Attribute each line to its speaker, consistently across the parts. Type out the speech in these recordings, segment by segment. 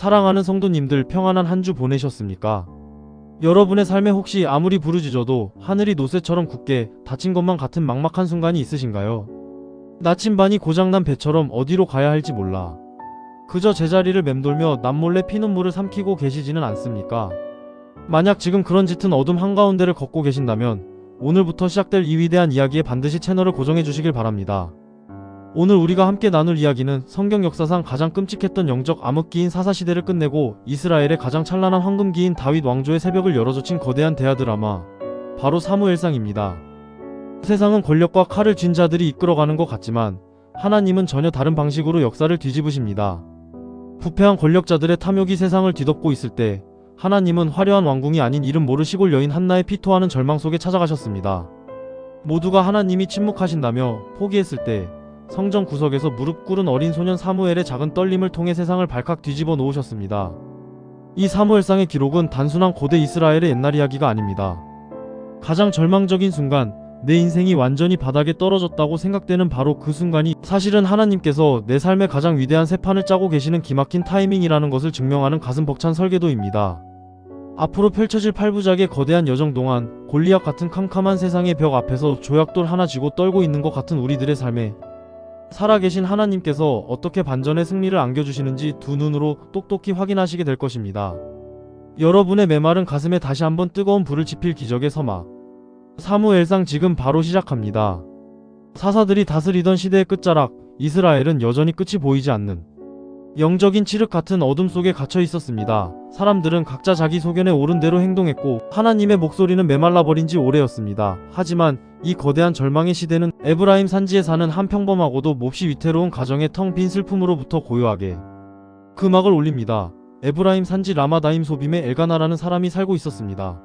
Speaker 1: 사랑하는 성도님들 평안한 한 주 보내셨습니까? 여러분의 삶에 혹시 아무리 부르짖어도 하늘이 노새처럼 굳게 닫힌 것만 같은 막막한 순간이 있으신가요? 나침반이 고장난 배처럼 어디로 가야 할지 몰라 그저 제자리를 맴돌며 남몰래 피눈물을 삼키고 계시지는 않습니까? 만약 지금 그런 짙은 어둠 한가운데를 걷고 계신다면 오늘부터 시작될 이 위대한 이야기에 반드시 채널을 고정해 주시길 바랍니다. 오늘 우리가 함께 나눌 이야기는 성경 역사상 가장 끔찍했던 영적 암흑기인 사사시대를 끝내고 이스라엘의 가장 찬란한 황금기인 다윗 왕조의 새벽을 열어젖힌 거대한 대하 드라마 바로 사무엘상입니다. 세상은 권력과 칼을 쥔 자들이 이끌어가는 것 같지만 하나님은 전혀 다른 방식으로 역사를 뒤집으십니다. 부패한 권력자들의 탐욕이 세상을 뒤덮고 있을 때 하나님은 화려한 왕궁이 아닌 이름 모를 시골 여인 한나의 피토하는 절망 속에 찾아가셨습니다. 모두가 하나님이 침묵하신다며 포기했을 때 성전 구석에서 무릎 꿇은 어린 소년 사무엘의 작은 떨림을 통해 세상을 발칵 뒤집어 놓으셨습니다. 이 사무엘상의 기록은 단순한 고대 이스라엘의 옛날 이야기가 아닙니다. 가장 절망적인 순간, 내 인생이 완전히 바닥에 떨어졌다고 생각되는 바로 그 순간이 사실은 하나님께서 내 삶의 가장 위대한 새판을 짜고 계시는 기막힌 타이밍이라는 것을 증명하는 가슴 벅찬 설계도입니다. 앞으로 펼쳐질 8부작의 거대한 여정 동안 골리앗 같은 캄캄한 세상의 벽 앞에서 조약돌 하나 쥐고 떨고 있는 것 같은 우리들의 삶에 살아계신 하나님께서 어떻게 반전의 승리를 안겨주시는지 두 눈으로 똑똑히 확인하시게 될 것입니다. 여러분의 메마른 가슴에 다시 한번 뜨거운 불을 지필 기적의 서막 사무엘상 지금 바로 시작합니다. 사사들이 다스리던 시대의 끝자락 이스라엘은 여전히 끝이 보이지 않는 영적인 칠흑 같은 어둠 속에 갇혀 있었습니다. 사람들은 각자 자기 소견에 옳은 대로 행동했고 하나님의 목소리는 메말라버린 지 오래였습니다. 하지만 이 거대한 절망의 시대는 에브라임 산지에 사는 한 평범하고도 몹시 위태로운 가정의 텅 빈 슬픔으로부터 고요하게 금악을 올립니다. 에브라임 산지 라마다임 소빔에 엘가나라는 사람이 살고 있었습니다.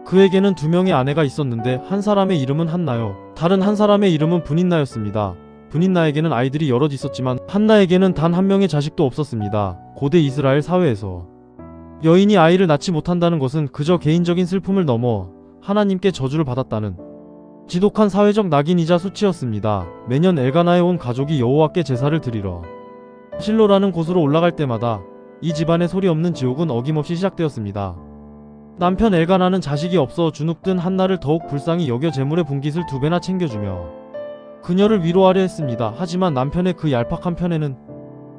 Speaker 1: 그에게는 두 명의 아내가 있었는데 한 사람의 이름은 한나요. 다른 한 사람의 이름은 분인나였습니다. 분인나에게는 아이들이 여럿 있었지만 한나에게는 단 한 명의 자식도 없었습니다. 고대 이스라엘 사회에서 여인이 아이를 낳지 못한다는 것은 그저 개인적인 슬픔을 넘어 하나님께 저주를 받았다는 지독한 사회적 낙인이자 수치였습니다. 매년 엘가나에 온 가족이 여호와께 제사를 드리러 실로라는 곳으로 올라갈 때마다 이 집안의 소리 없는 지옥은 어김없이 시작되었습니다. 남편 엘가나는 자식이 없어 주눅든 한나를 더욱 불쌍히 여겨 재물의 분깃을 2배나 챙겨주며 그녀를 위로하려 했습니다. 하지만 남편의 그 얄팍한 편에는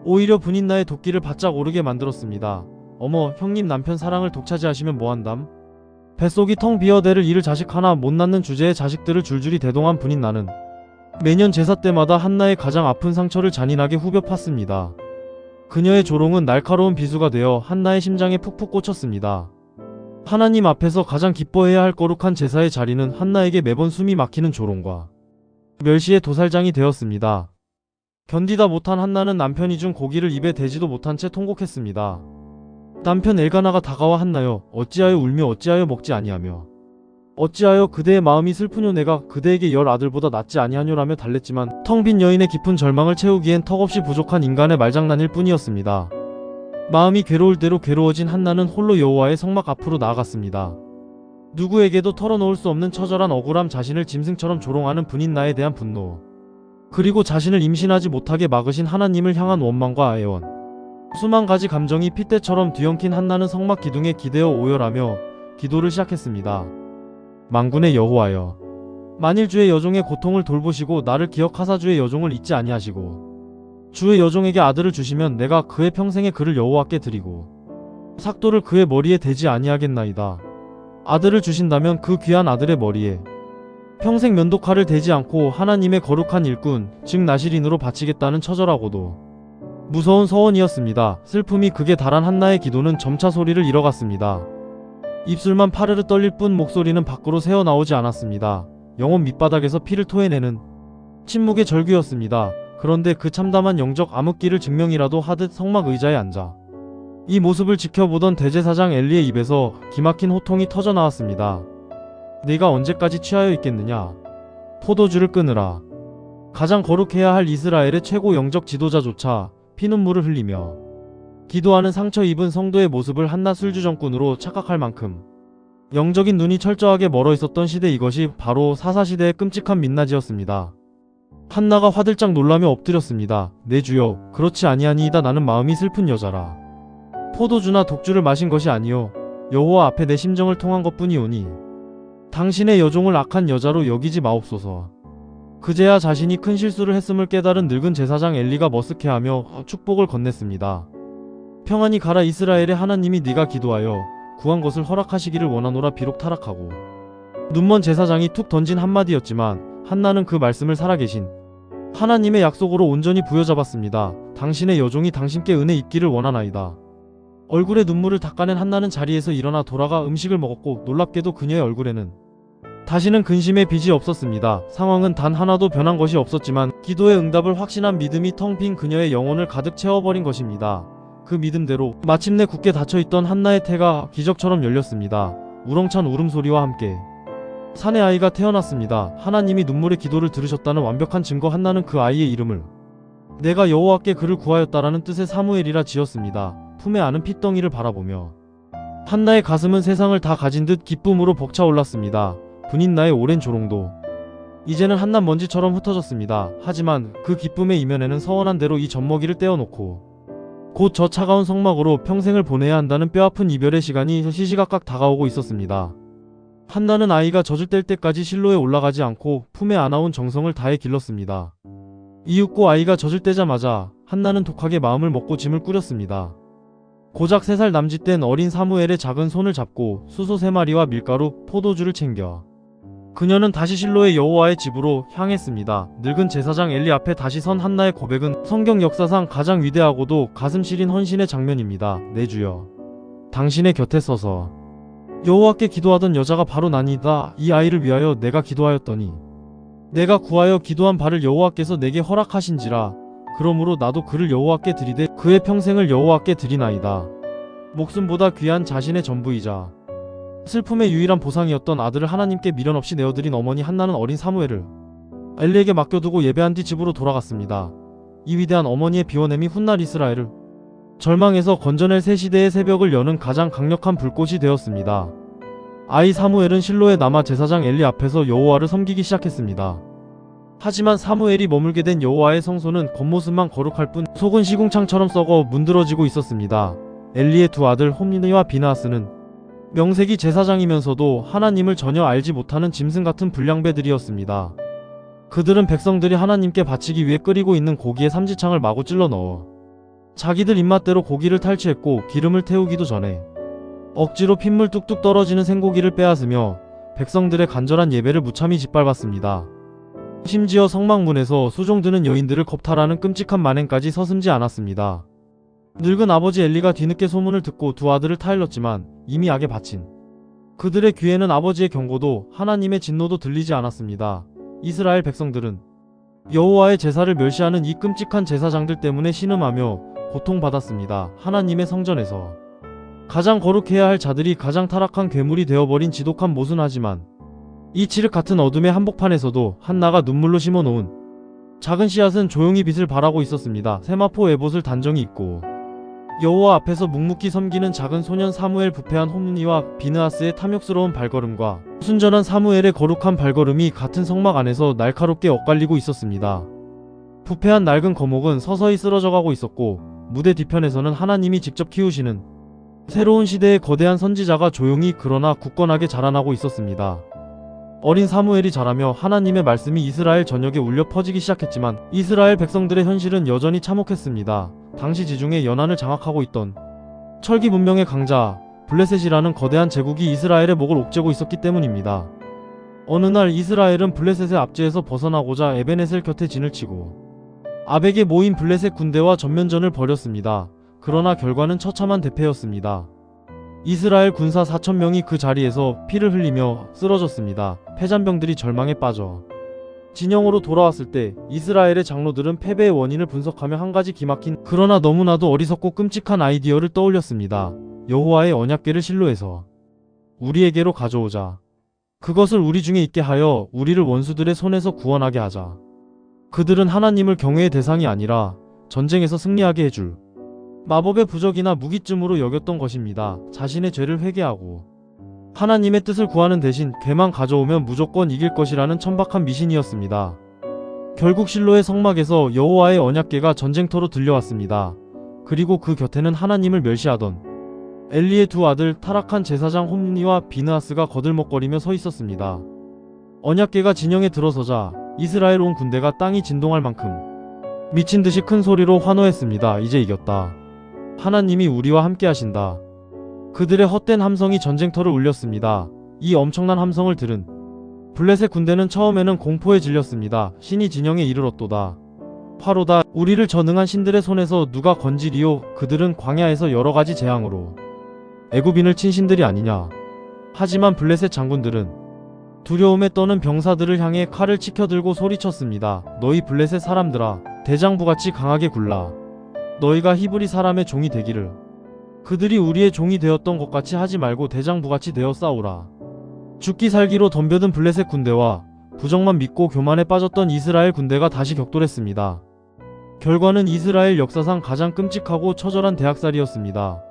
Speaker 1: 오히려 분인나의 도끼를 바짝 오르게 만들었습니다. 어머, 형님 남편 사랑을 독차지하시면 뭐한담? 뱃속이 텅 비어대를 잃을 자식 하나 못 낳는 주제의 자식들을 줄줄이 대동한 분인나는 매년 제사 때마다 한나의 가장 아픈 상처를 잔인하게 후벼 팠습니다. 그녀의 조롱은 날카로운 비수가 되어 한나의 심장에 푹푹 꽂혔습니다. 하나님 앞에서 가장 기뻐해야 할 거룩한 제사의 자리는 한나에게 매번 숨이 막히는 조롱과 멸시의 도살장이 되었습니다. 견디다 못한 한나는 남편이 준 고기를 입에 대지도 못한 채 통곡했습니다. 남편 엘가나가 다가와 한나여 어찌하여 울며 어찌하여 먹지 아니하며 어찌하여 그대의 마음이 슬프뇨 내가 그대에게 10 아들보다 낫지 아니하뇨라며 달랬지만 텅 빈 여인의 깊은 절망을 채우기엔 턱없이 부족한 인간의 말장난일 뿐이었습니다. 마음이 괴로울 대로 괴로워진 한나는 홀로 여호와의 성막 앞으로 나아갔습니다. 누구에게도 털어놓을 수 없는 처절한 억울함, 자신을 짐승처럼 조롱하는 분인나에 대한 분노, 그리고 자신을 임신하지 못하게 막으신 하나님을 향한 원망과 애원, 수만 가지 감정이 핏대처럼 뒤엉킨 한나는 성막 기둥에 기대어 오열하며 기도를 시작했습니다. 만군의 여호와여, 만일 주의 여종의 고통을 돌보시고 나를 기억하사 주의 여종을 잊지 아니하시고 주의 여종에게 아들을 주시면 내가 그의 평생에 그를 여호와께 드리고 삭도를 그의 머리에 대지 아니하겠나이다. 아들을 주신다면 그 귀한 아들의 머리에 평생 면도칼을 대지 않고 하나님의 거룩한 일꾼, 즉 나실인으로 바치겠다는 처절하고도 무서운 서원이었습니다. 슬픔이 극에 달한 한나의 기도는 점차 소리를 잃어갔습니다. 입술만 파르르 떨릴 뿐 목소리는 밖으로 새어나오지 않았습니다. 영혼 밑바닥에서 피를 토해내는 침묵의 절규였습니다. 그런데 그 참담한 영적 암흑기를 증명이라도 하듯 성막 의자에 앉아 이 모습을 지켜보던 대제사장 엘리의 입에서 기막힌 호통이 터져나왔습니다. 네가 언제까지 취하여 있겠느냐? 포도주를 끊으라. 가장 거룩해야 할 이스라엘의 최고 영적 지도자조차 피눈물을 흘리며 기도하는 상처 입은 성도의 모습을 한나 술주정꾼으로 착각할 만큼 영적인 눈이 철저하게 멀어 있었던 시대, 이것이 바로 사사시대의 끔찍한 민낯이었습니다. 한나가 화들짝 놀라며 엎드렸습니다. 내 주여, 그렇지 아니하니이다. 나는 마음이 슬픈 여자라. 포도주나 독주를 마신 것이 아니요 여호와 앞에 내 심정을 통한 것뿐이오니 당신의 여종을 악한 여자로 여기지 마옵소서. 그제야 자신이 큰 실수를 했음을 깨달은 늙은 제사장 엘리가 머쓱해하며 축복을 건넸습니다. 평안히 가라. 이스라엘의 하나님이 네가 기도하여 구한 것을 허락하시기를 원하노라. 비록 타락하고 눈먼 제사장이 툭 던진 한마디였지만 한나는 그 말씀을 살아계신 하나님의 약속으로 온전히 부여잡았습니다. 당신의 여종이 당신께 은혜 입기를 원하나이다. 얼굴에 눈물을 닦아낸 한나는 자리에서 일어나 돌아가 음식을 먹었고 놀랍게도 그녀의 얼굴에는 다시는 근심의 빛이 없었습니다. 상황은 단 하나도 변한 것이 없었지만 기도의 응답을 확신한 믿음이 텅 빈 그녀의 영혼을 가득 채워버린 것입니다. 그 믿음대로 마침내 굳게 닫혀있던 한나의 태가 기적처럼 열렸습니다. 우렁찬 울음소리와 함께 사내 아이가 태어났습니다. 하나님이 눈물의 기도를 들으셨다는 완벽한 증거. 한나는 그 아이의 이름을 내가 여호와께 그를 구하였다라는 뜻의 사무엘이라 지었습니다. 품에 안은 핏덩이를 바라보며 한나의 가슴은 세상을 다 가진 듯 기쁨으로 벅차올랐습니다. 분인 나의 오랜 조롱도 이제는 한낱 먼지처럼 흩어졌습니다. 하지만 그 기쁨의 이면에는 서원한 대로 이 젖먹이를 떼어놓고 곧 저 차가운 성막으로 평생을 보내야 한다는 뼈아픈 이별의 시간이 시시각각 다가오고 있었습니다. 한나는 아이가 젖을 뗄 때까지 실로에 올라가지 않고 품에 안아온 정성을 다해 길렀습니다. 이윽고 아이가 젖을 떼자마자 한나는 독하게 마음을 먹고 짐을 꾸렸습니다. 고작 3살 남짓된 어린 사무엘의 작은 손을 잡고 수소 3마리와 밀가루, 포도주를 챙겨 그녀는 다시 실로의 여호와의 집으로 향했습니다. 늙은 제사장 엘리 앞에 다시 선 한나의 고백은 성경 역사상 가장 위대하고도 가슴 시린 헌신의 장면입니다. 내 주여, 당신의 곁에 서서 여호와께 기도하던 여자가 바로 나니다. 이 아이를 위하여 내가 기도하였더니 내가 구하여 기도한 바를 여호와께서 내게 허락하신지라. 그러므로 나도 그를 여호와께 드리되 그의 평생을 여호와께 드리나이다. 목숨보다 귀한 자신의 전부이자 슬픔의 유일한 보상이었던 아들을 하나님께 미련 없이 내어드린 어머니 한나는 어린 사무엘을 엘리에게 맡겨두고 예배한 뒤 집으로 돌아갔습니다. 이 위대한 어머니의 비워냄이 훗날 이스라엘을 절망에서 건져낼 새 시대의 새벽을 여는 가장 강력한 불꽃이 되었습니다. 아이 사무엘은 실로에 남아 제사장 엘리 앞에서 여호와를 섬기기 시작했습니다. 하지만 사무엘이 머물게 된 여호와의 성소는 겉모습만 거룩할 뿐 속은 시궁창처럼 썩어 문드러지고 있었습니다. 엘리의 두 아들 홈리와 비느하스는 명색이 제사장이면서도 하나님을 전혀 알지 못하는 짐승 같은 불량배들이었습니다. 그들은 백성들이 하나님께 바치기 위해 끓이고 있는 고기에 삼지창을 마구 찔러 넣어 자기들 입맛대로 고기를 탈취했고 기름을 태우기도 전에 억지로 핏물 뚝뚝 떨어지는 생고기를 빼앗으며 백성들의 간절한 예배를 무참히 짓밟았습니다. 심지어 성막문에서 수종드는 여인들을 겁탈하는 끔찍한 만행까지 서슴지 않았습니다. 늙은 아버지 엘리가 뒤늦게 소문을 듣고 두 아들을 타일렀지만 이미 악에 바친 그들의 귀에는 아버지의 경고도 하나님의 진노도 들리지 않았습니다. 이스라엘 백성들은 여호와의 제사를 멸시하는 이 끔찍한 제사장들 때문에 신음하며 고통받았습니다. 하나님의 성전에서 가장 거룩해야 할 자들이 가장 타락한 괴물이 되어버린 지독한 모순하지만 이 칠흑 같은 어둠의 한복판에서도 한나가 눈물로 심어놓은 작은 씨앗은 조용히 빛을 발하고 있었습니다. 세마포 에봇을 단정히 입고 여호와 앞에서 묵묵히 섬기는 작은 소년 사무엘, 부패한 홈리와 비느하스의 탐욕스러운 발걸음과 순전한 사무엘의 거룩한 발걸음이 같은 성막 안에서 날카롭게 엇갈리고 있었습니다. 부패한 낡은 거목은 서서히 쓰러져가고 있었고 무대 뒤편에서는 하나님이 직접 키우시는 새로운 시대의 거대한 선지자가 조용히 그러나 굳건하게 자라나고 있었습니다. 어린 사무엘이 자라며 하나님의 말씀이 이스라엘 전역에 울려 퍼지기 시작했지만 이스라엘 백성들의 현실은 여전히 참혹했습니다. 당시 지중해 연안을 장악하고 있던 철기 문명의 강자 블레셋이라는 거대한 제국이 이스라엘의 목을 옥죄고 있었기 때문입니다. 어느 날 이스라엘은 블레셋의 압제에서 벗어나고자 에베넷을 곁에 진을 치고 아벡에 모인 블레셋 군대와 전면전을 벌였습니다. 그러나 결과는 처참한 대패였습니다. 이스라엘 군사 4,000명이 그 자리에서 피를 흘리며 쓰러졌습니다. 패잔병들이 절망에 빠져 진영으로 돌아왔을 때 이스라엘의 장로들은 패배의 원인을 분석하며 한 가지 기막힌 그러나 너무나도 어리석고 끔찍한 아이디어를 떠올렸습니다. 여호와의 언약궤를 실로에서 우리에게로 가져오자. 그것을 우리 중에 있게 하여 우리를 원수들의 손에서 구원하게 하자. 그들은 하나님을 경외의 대상이 아니라 전쟁에서 승리하게 해줄 마법의 부적이나 무기쯤으로 여겼던 것입니다. 자신의 죄를 회개하고 하나님의 뜻을 구하는 대신 괴만 가져오면 무조건 이길 것이라는 천박한 미신이었습니다. 결국 실로의 성막에서 여호와의 언약궤가 전쟁터로 들려왔습니다. 그리고 그 곁에는 하나님을 멸시하던 엘리의 두 아들 타락한 제사장 홈리와 비느하스가 거들먹거리며 서 있었습니다. 언약궤가 진영에 들어서자 이스라엘 온 군대가 땅이 진동할 만큼 미친 듯이 큰 소리로 환호했습니다. 이제 이겼다. 하나님이 우리와 함께 하신다. 그들의 헛된 함성이 전쟁터를 울렸습니다. 이 엄청난 함성을 들은 블레셋 군대는 처음에는 공포에 질렸습니다. 신이 진영에 이르렀도다. 화로다. 우리를 전능한 신들의 손에서 누가 건지리요. 그들은 광야에서 여러가지 재앙으로 애굽인을 친 신들이 아니냐. 하지만 블레셋 장군들은 두려움에 떠는 병사들을 향해 칼을 치켜들고 소리쳤습니다. 너희 블레셋 사람들아, 대장부같이 강하게 굴라. 너희가 히브리 사람의 종이 되기를. 그들이 우리의 종이 되었던 것 같이 하지 말고 대장부같이 되어 싸우라. 죽기 살기로 덤벼든 블레셋 군대와 부정만 믿고 교만에 빠졌던 이스라엘 군대가 다시 격돌했습니다. 결과는 이스라엘 역사상 가장 끔찍하고 처절한 대학살이었습니다.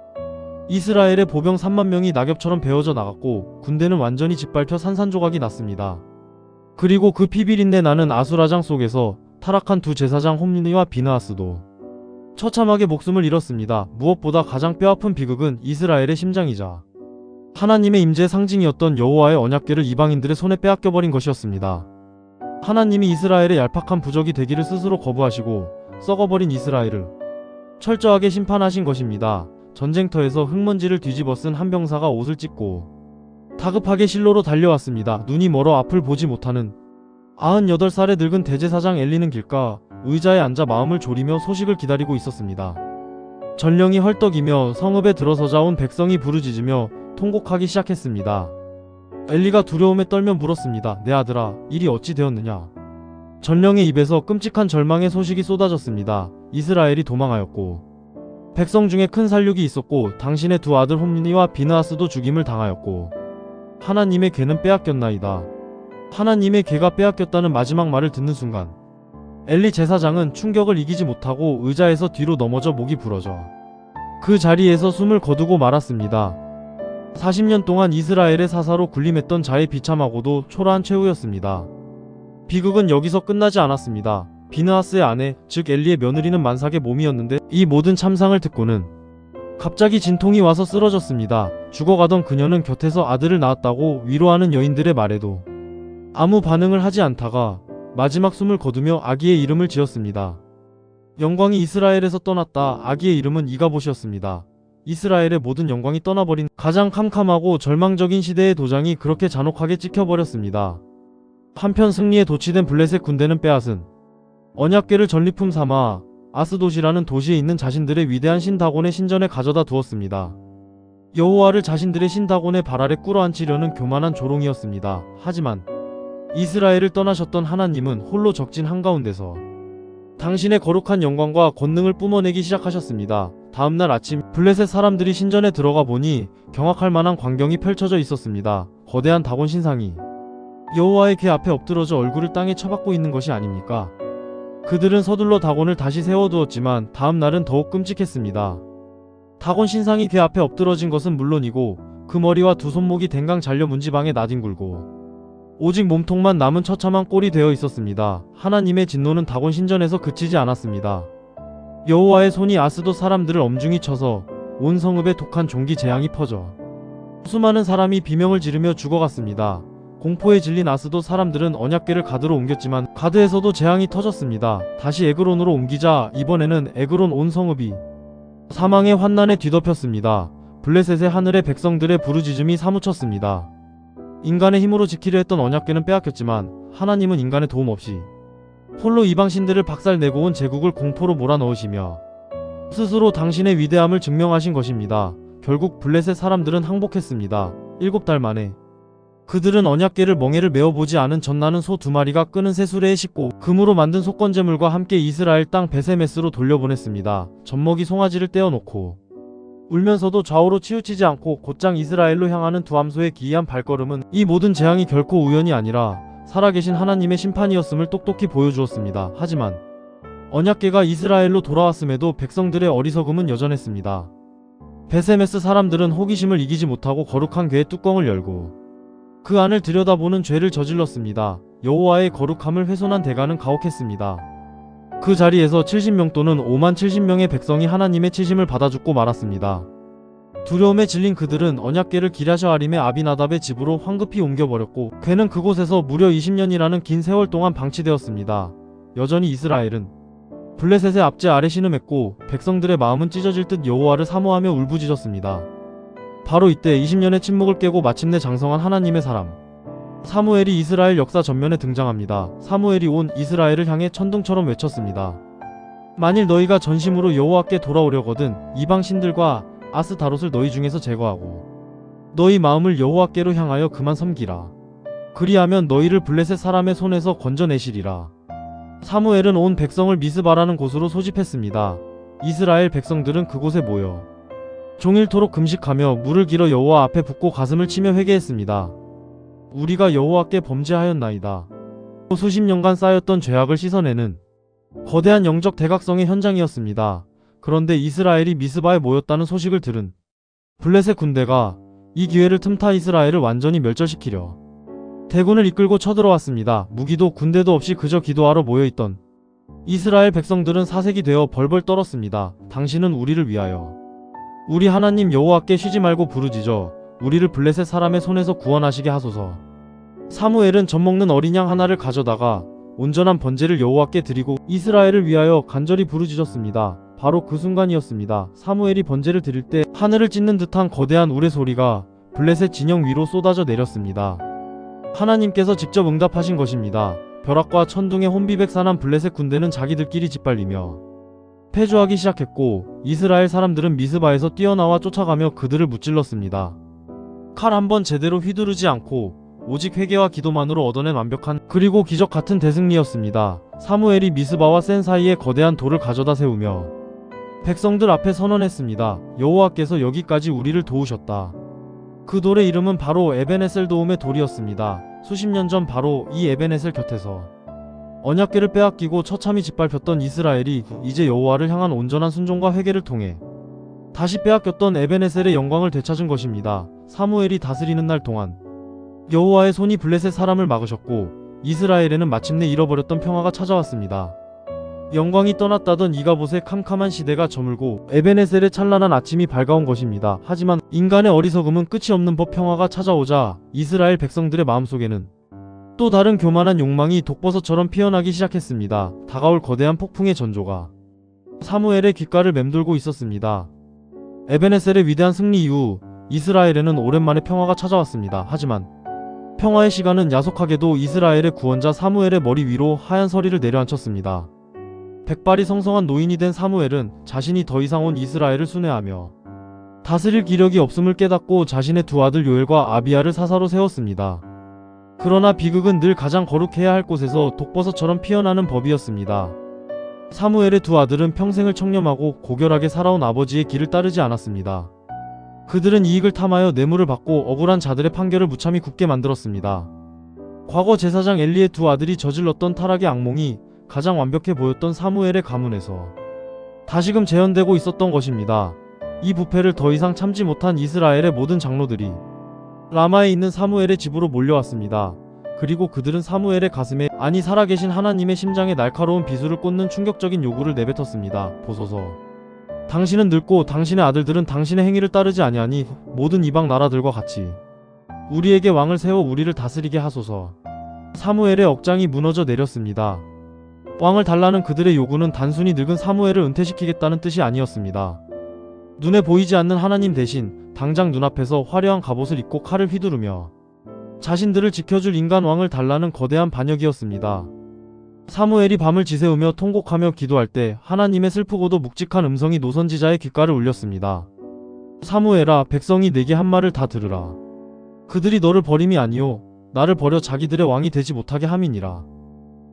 Speaker 1: 이스라엘의 보병 3만 명이 낙엽처럼 베어져 나갔고 군대는 완전히 짓밟혀 산산조각이 났습니다. 그리고 그 피비린내 나는 아수라장 속에서 타락한 두 제사장 홈리와 비느하스도 처참하게 목숨을 잃었습니다. 무엇보다 가장 뼈아픈 비극은 이스라엘의 심장이자 하나님의 임재의 상징이었던 여호와의 언약궤를 이방인들의 손에 빼앗겨버린 것이었습니다. 하나님이 이스라엘의 얄팍한 부적이 되기를 스스로 거부하시고 썩어버린 이스라엘을 철저하게 심판하신 것입니다. 전쟁터에서 흙먼지를 뒤집어 쓴 한 병사가 옷을 찢고 다급하게 실로로 달려왔습니다. 눈이 멀어 앞을 보지 못하는 98살의 늙은 대제사장 엘리는 길가 의자에 앉아 마음을 졸이며 소식을 기다리고 있었습니다. 전령이 헐떡이며 성읍에 들어서자 온 백성이 부르짖으며 통곡하기 시작했습니다. 엘리가 두려움에 떨며 물었습니다. 내 아들아, 일이 어찌 되었느냐? 전령의 입에서 끔찍한 절망의 소식이 쏟아졌습니다. 이스라엘이 도망하였고 백성 중에 큰 살육이 있었고 당신의 두 아들 홈리와 비느하스도 죽임을 당하였고 하나님의 궤는 빼앗겼나이다. 하나님의 궤가 빼앗겼다는 마지막 말을 듣는 순간 엘리 제사장은 충격을 이기지 못하고 의자에서 뒤로 넘어져 목이 부러져 그 자리에서 숨을 거두고 말았습니다. 40년 동안 이스라엘의 사사로 군림했던 자의 비참하고도 초라한 최후였습니다. 비극은 여기서 끝나지 않았습니다. 비느하스의 아내, 즉 엘리의 며느리는 만삭의 몸이었는데 이 모든 참상을 듣고는 갑자기 진통이 와서 쓰러졌습니다. 죽어가던 그녀는 곁에서 아들을 낳았다고 위로하는 여인들의 말에도 아무 반응을 하지 않다가 마지막 숨을 거두며 아기의 이름을 지었습니다. 영광이 이스라엘에서 떠났다. 아기의 이름은 이가봇이었습니다. 이스라엘의 모든 영광이 떠나버린 가장 캄캄하고 절망적인 시대의 도장이 그렇게 잔혹하게 찍혀버렸습니다. 한편 승리에 도취된 블레셋 군대는 빼앗은 언약궤를 전리품 삼아 아스돗이라는 도시에 있는 자신들의 위대한 신 다곤의 신전에 가져다 두었습니다. 여호와를 자신들의 신 다곤의 발 아래 꿇어앉히려는 교만한 조롱이었습니다. 하지만 이스라엘을 떠나셨던 하나님은 홀로 적진 한가운데서 당신의 거룩한 영광과 권능을 뿜어내기 시작하셨습니다. 다음날 아침 블레셋 사람들이 신전에 들어가 보니 경악할 만한 광경이 펼쳐져 있었습니다. 거대한 다곤 신상이 여호와의 궤 앞에 엎드러져 얼굴을 땅에 쳐박고 있는 것이 아닙니까? 그들은 서둘러 다곤을 다시 세워두었지만 다음 날은 더욱 끔찍했습니다. 다곤 신상이 궤 앞에 엎드러진 것은 물론이고 그 머리와 두 손목이 댕강 잘려 문지방에 나뒹굴고 오직 몸통만 남은 처참한 꼴이 되어 있었습니다. 하나님의 진노는 다곤 신전에서 그치지 않았습니다. 여호와의 손이 아스돗 사람들을 엄중히 쳐서 온 성읍에 독한 종기 재앙이 퍼져 수많은 사람이 비명을 지르며 죽어갔습니다. 공포에 질린 아스돗 사람들은 언약궤를 가드로 옮겼지만 가드에서도 재앙이 터졌습니다. 다시 에그론으로 옮기자 이번에는 에그론 온 성읍이 사망의 환난에 뒤덮였습니다. 블레셋의 하늘의 백성들의 부르짖음이 사무쳤습니다. 인간의 힘으로 지키려 했던 언약궤는 빼앗겼지만 하나님은 인간의 도움 없이 홀로 이방신들을 박살내고 온 제국을 공포로 몰아넣으시며 스스로 당신의 위대함을 증명하신 것입니다. 결국 블레셋 사람들은 항복했습니다. 7달 만에 그들은 언약궤를 멍에를 메어보지 않은 젖나는 소 2마리가 끄는 새수레에 싣고 금으로 만든 속건제물과 함께 이스라엘 땅 베세메스로 돌려보냈습니다. 젖먹이 송아지를 떼어놓고 울면서도 좌우로 치우치지 않고 곧장 이스라엘로 향하는 두 암소의 기이한 발걸음은 이 모든 재앙이 결코 우연이 아니라 살아계신 하나님의 심판이었음을 똑똑히 보여주었습니다. 하지만 언약궤가 이스라엘로 돌아왔음에도 백성들의 어리석음은 여전했습니다. 베세메스 사람들은 호기심을 이기지 못하고 거룩한 궤의 뚜껑을 열고 그 안을 들여다보는 죄를 저질렀습니다. 여호와의 거룩함을 훼손한 대가는 가혹했습니다. 그 자리에서 70명 또는 5만 70명의 백성이 하나님의 치심을 받아 죽고 말았습니다. 두려움에 질린 그들은 언약궤를 기랴셔 아림의 아비나답의 집으로 황급히 옮겨버렸고 궤는 그곳에서 무려 20년이라는 긴 세월 동안 방치되었습니다. 여전히 이스라엘은 블레셋의 압제 아래 신음했고 백성들의 마음은 찢어질 듯 여호와를 사모하며 울부짖었습니다. 바로 이때 20년의 침묵을 깨고 마침내 장성한 하나님의 사람 사무엘이 이스라엘 역사 전면에 등장합니다. 사무엘이 온 이스라엘을 향해 천둥처럼 외쳤습니다. 만일 너희가 전심으로 여호와께 돌아오려거든 이방 신들과 아스타롯을 너희 중에서 제거하고 너희 마음을 여호와께로 향하여 그만 섬기라. 그리하면 너희를 블레셋 사람의 손에서 건져내시리라. 사무엘은 온 백성을 미스바라는 곳으로 소집했습니다. 이스라엘 백성들은 그곳에 모여 종일토록 금식하며 물을 길어 여호와 앞에 붓고 가슴을 치며 회개했습니다. 우리가 여호와께 범죄하였나이다. 수십 년간 쌓였던 죄악을 씻어내는 거대한 영적 대각성의 현장이었습니다. 그런데 이스라엘이 미스바에 모였다는 소식을 들은 블레셋 군대가 이 기회를 틈타 이스라엘을 완전히 멸절시키려 대군을 이끌고 쳐들어왔습니다. 무기도 군대도 없이 그저 기도하러 모여있던 이스라엘 백성들은 사색이 되어 벌벌 떨었습니다. 당신은 우리를 위하여 우리 하나님 여호와께 쉬지 말고 부르짖어 우리를 블레셋 사람의 손에서 구원하시게 하소서. 사무엘은 젖먹는 어린 양 하나를 가져다가 온전한 번제를 여호와께 드리고 이스라엘을 위하여 간절히 부르짖었습니다. 바로 그 순간이었습니다. 사무엘이 번제를 드릴 때 하늘을 찢는 듯한 거대한 우레소리가 블레셋 진영 위로 쏟아져 내렸습니다. 하나님께서 직접 응답하신 것입니다. 벼락과 천둥에 혼비백산한 블레셋 군대는 자기들끼리 짓밟리며 패주하기 시작했고 이스라엘 사람들은 미스바에서 뛰어나와 쫓아가며 그들을 무찔렀습니다. 칼 한 번 제대로 휘두르지 않고 오직 회개와 기도만으로 얻어낸 완벽한 그리고 기적 같은 대승리였습니다. 사무엘이 미스바와 센 사이에 거대한 돌을 가져다 세우며 백성들 앞에 선언했습니다. 여호와께서 여기까지 우리를 도우셨다. 그 돌의 이름은 바로 에벤에셀 도움의 돌이었습니다. 수십 년 전 바로 이 에벤에셀 곁에서 언약궤를 빼앗기고 처참히 짓밟혔던 이스라엘이 이제 여호와를 향한 온전한 순종과 회개를 통해 다시 빼앗겼던 에벤에셀의 영광을 되찾은 것입니다. 사무엘이 다스리는 날 동안 여호와의 손이 블레셋 사람을 막으셨고 이스라엘에는 마침내 잃어버렸던 평화가 찾아왔습니다. 영광이 떠났다던 이가봇의 캄캄한 시대가 저물고 에벤에셀의 찬란한 아침이 밝아온 것입니다. 하지만 인간의 어리석음은 끝이 없는 법 평화가 찾아오자 이스라엘 백성들의 마음속에는 또 다른 교만한 욕망이 독버섯처럼 피어나기 시작했습니다. 다가올 거대한 폭풍의 전조가 사무엘의 귓가를 맴돌고 있었습니다. 에벤에셀의 위대한 승리 이후 이스라엘에는 오랜만에 평화가 찾아왔습니다. 하지만 평화의 시간은 야속하게도 이스라엘의 구원자 사무엘의 머리 위로 하얀 서리를 내려앉혔습니다. 백발이 성성한 노인이 된 사무엘은 자신이 더 이상 온 이스라엘을 순회하며 다스릴 기력이 없음을 깨닫고 자신의 두 아들 요엘과 아비야를 사사로 세웠습니다. 그러나 비극은 늘 가장 거룩해야 할 곳에서 독버섯처럼 피어나는 법이었습니다. 사무엘의 두 아들은 평생을 청렴하고 고결하게 살아온 아버지의 길을 따르지 않았습니다. 그들은 이익을 탐하여 뇌물을 받고 억울한 자들의 판결을 무참히 굳게 만들었습니다. 과거 제사장 엘리의 두 아들이 저질렀던 타락의 악몽이 가장 완벽해 보였던 사무엘의 가문에서 다시금 재현되고 있었던 것입니다. 이 부패를 더 이상 참지 못한 이스라엘의 모든 장로들이 라마에 있는 사무엘의 집으로 몰려왔습니다. 그리고 그들은 사무엘의 가슴에 아니 살아계신 하나님의 심장에 날카로운 비수를 꽂는 충격적인 요구를 내뱉었습니다. 보소서. 당신은 늙고 당신의 아들들은 당신의 행위를 따르지 아니하니 모든 이방 나라들과 같이 우리에게 왕을 세워 우리를 다스리게 하소서. 사무엘의 억장이 무너져 내렸습니다. 왕을 달라는 그들의 요구는 단순히 늙은 사무엘을 은퇴시키겠다는 뜻이 아니었습니다. 눈에 보이지 않는 하나님 대신 당장 눈앞에서 화려한 갑옷을 입고 칼을 휘두르며 자신들을 지켜줄 인간 왕을 달라는 거대한 반역이었습니다. 사무엘이 밤을 지새우며 통곡하며 기도할 때 하나님의 슬프고도 묵직한 음성이 노선지자의 귓가를 울렸습니다. 사무엘아, 백성이 내게 한 말을 다 들으라. 그들이 너를 버림이 아니요 나를 버려 자기들의 왕이 되지 못하게 함이니라.